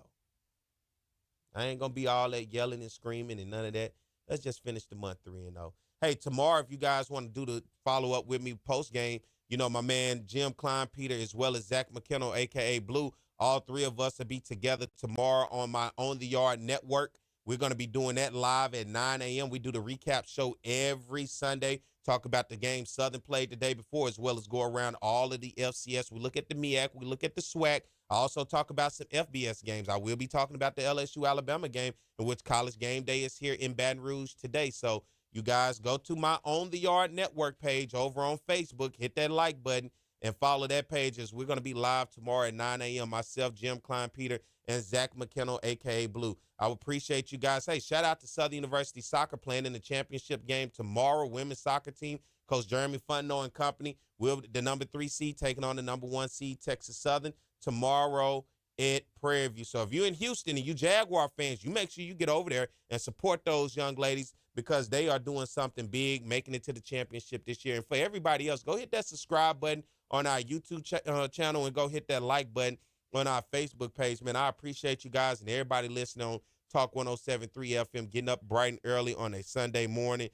I ain't going to be all that yelling and screaming and none of that. Let's just finish the month 3-0. Hey, tomorrow, if you guys want to do the follow-up with me post-game, my man Jim Klein-Peter as well as Zach McKenna, a.k.a. Blue, all three of us will be together tomorrow on my On the Yard network. We're going to be doing that live at 9 a.m. We do the recap show every Sunday, talk about the game Southern played the day before, as well as go around all of the FCS. We look at the MEAC. We look at the SWAC. I also talk about some FBS games. I will be talking about the LSU-Alabama game, in which College Game Day is here in Baton Rouge today. So you guys go to my On the Yard Network page over on Facebook, hit that like button, and follow that page as we're going to be live tomorrow at 9 a.m. Myself, Jim Klein Peter, and Zach McKinnell, a.k.a. Blue. I would appreciate you guys. Hey, shout out to Southern University Soccer playing in the championship game tomorrow. Women's soccer team, Coach Jeremy Fontenot and company, will the number 3 seed taking on the number 1 seed, Texas Southern, tomorrow at Prairie View. So if you're in Houston and you Jaguar fans, you make sure you get over there and support those young ladies because they are doing something big, making it to the championship this year. And for everybody else, go hit that subscribe button on our YouTube channel and go hit that like button on our Facebook page. Man, I appreciate you guys and everybody listening on Talk 107.3 FM, getting up bright and early on a Saturday morning,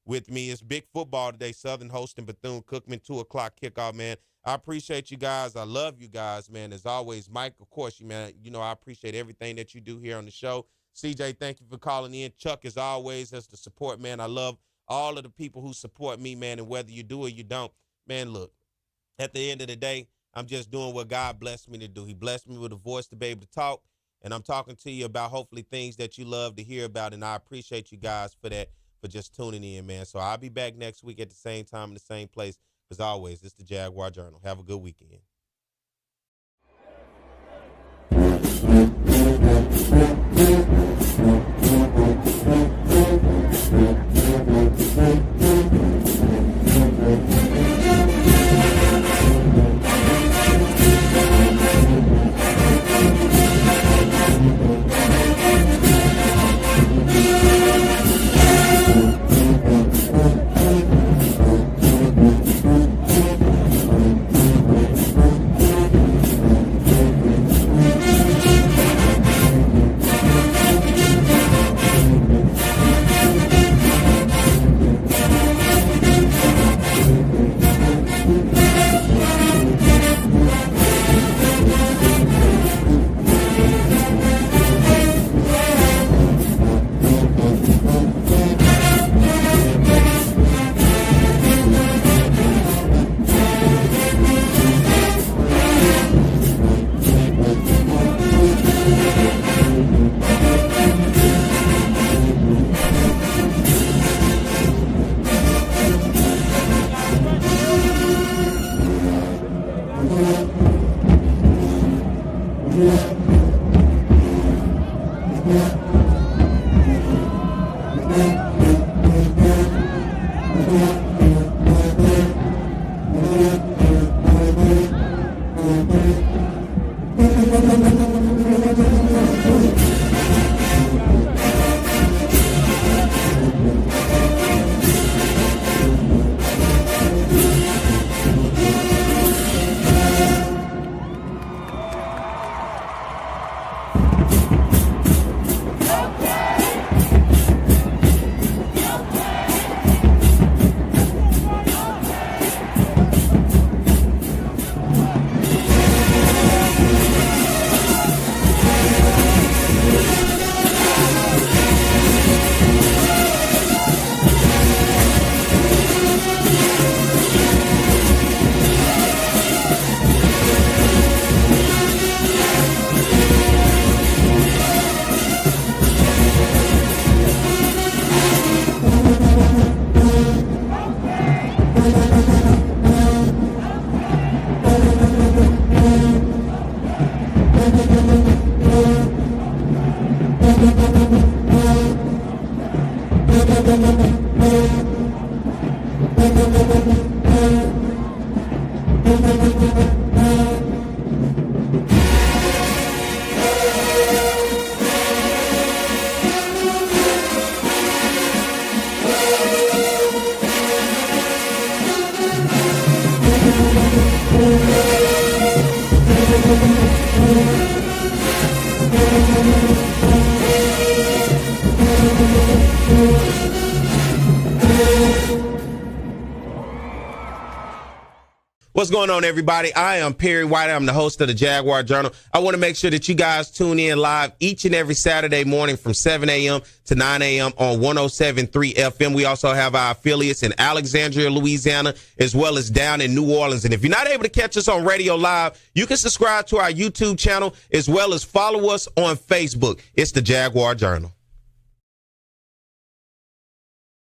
with me. It's big football today. Southern hosting Bethune-Cookman, 2 o'clock kickoff, man. I appreciate you guys. I love you guys, man. As always, Mike, of course, man, I appreciate everything that you do here on the show. CJ, thank you for calling in. Chuck, as always, as the support, man. I love all of the people who support me, man, and whether you do or you don't. Man, look, at the end of the day, I'm just doing what God blessed me to do. He blessed me with a voice to be able to talk, and I'm talking to you about hopefully things that you love to hear about, and I appreciate you guys for that, for just tuning in, man. So I'll be back next week at the same time in the same place. As always, it's the Jaguar Journal. Have a good weekend. What's going on, everybody? I am Perry White. I'm the host of the Jaguar Journal. I want to make sure that you guys tune in live each and every Saturday morning from 7 a.m. to 9 a.m. on 107.3 FM. We also have our affiliates in Alexandria, Louisiana, as well as down in New Orleans. And if you're not able to catch us on radio live, you can subscribe to our YouTube channel as well as follow us on Facebook. It's the Jaguar Journal.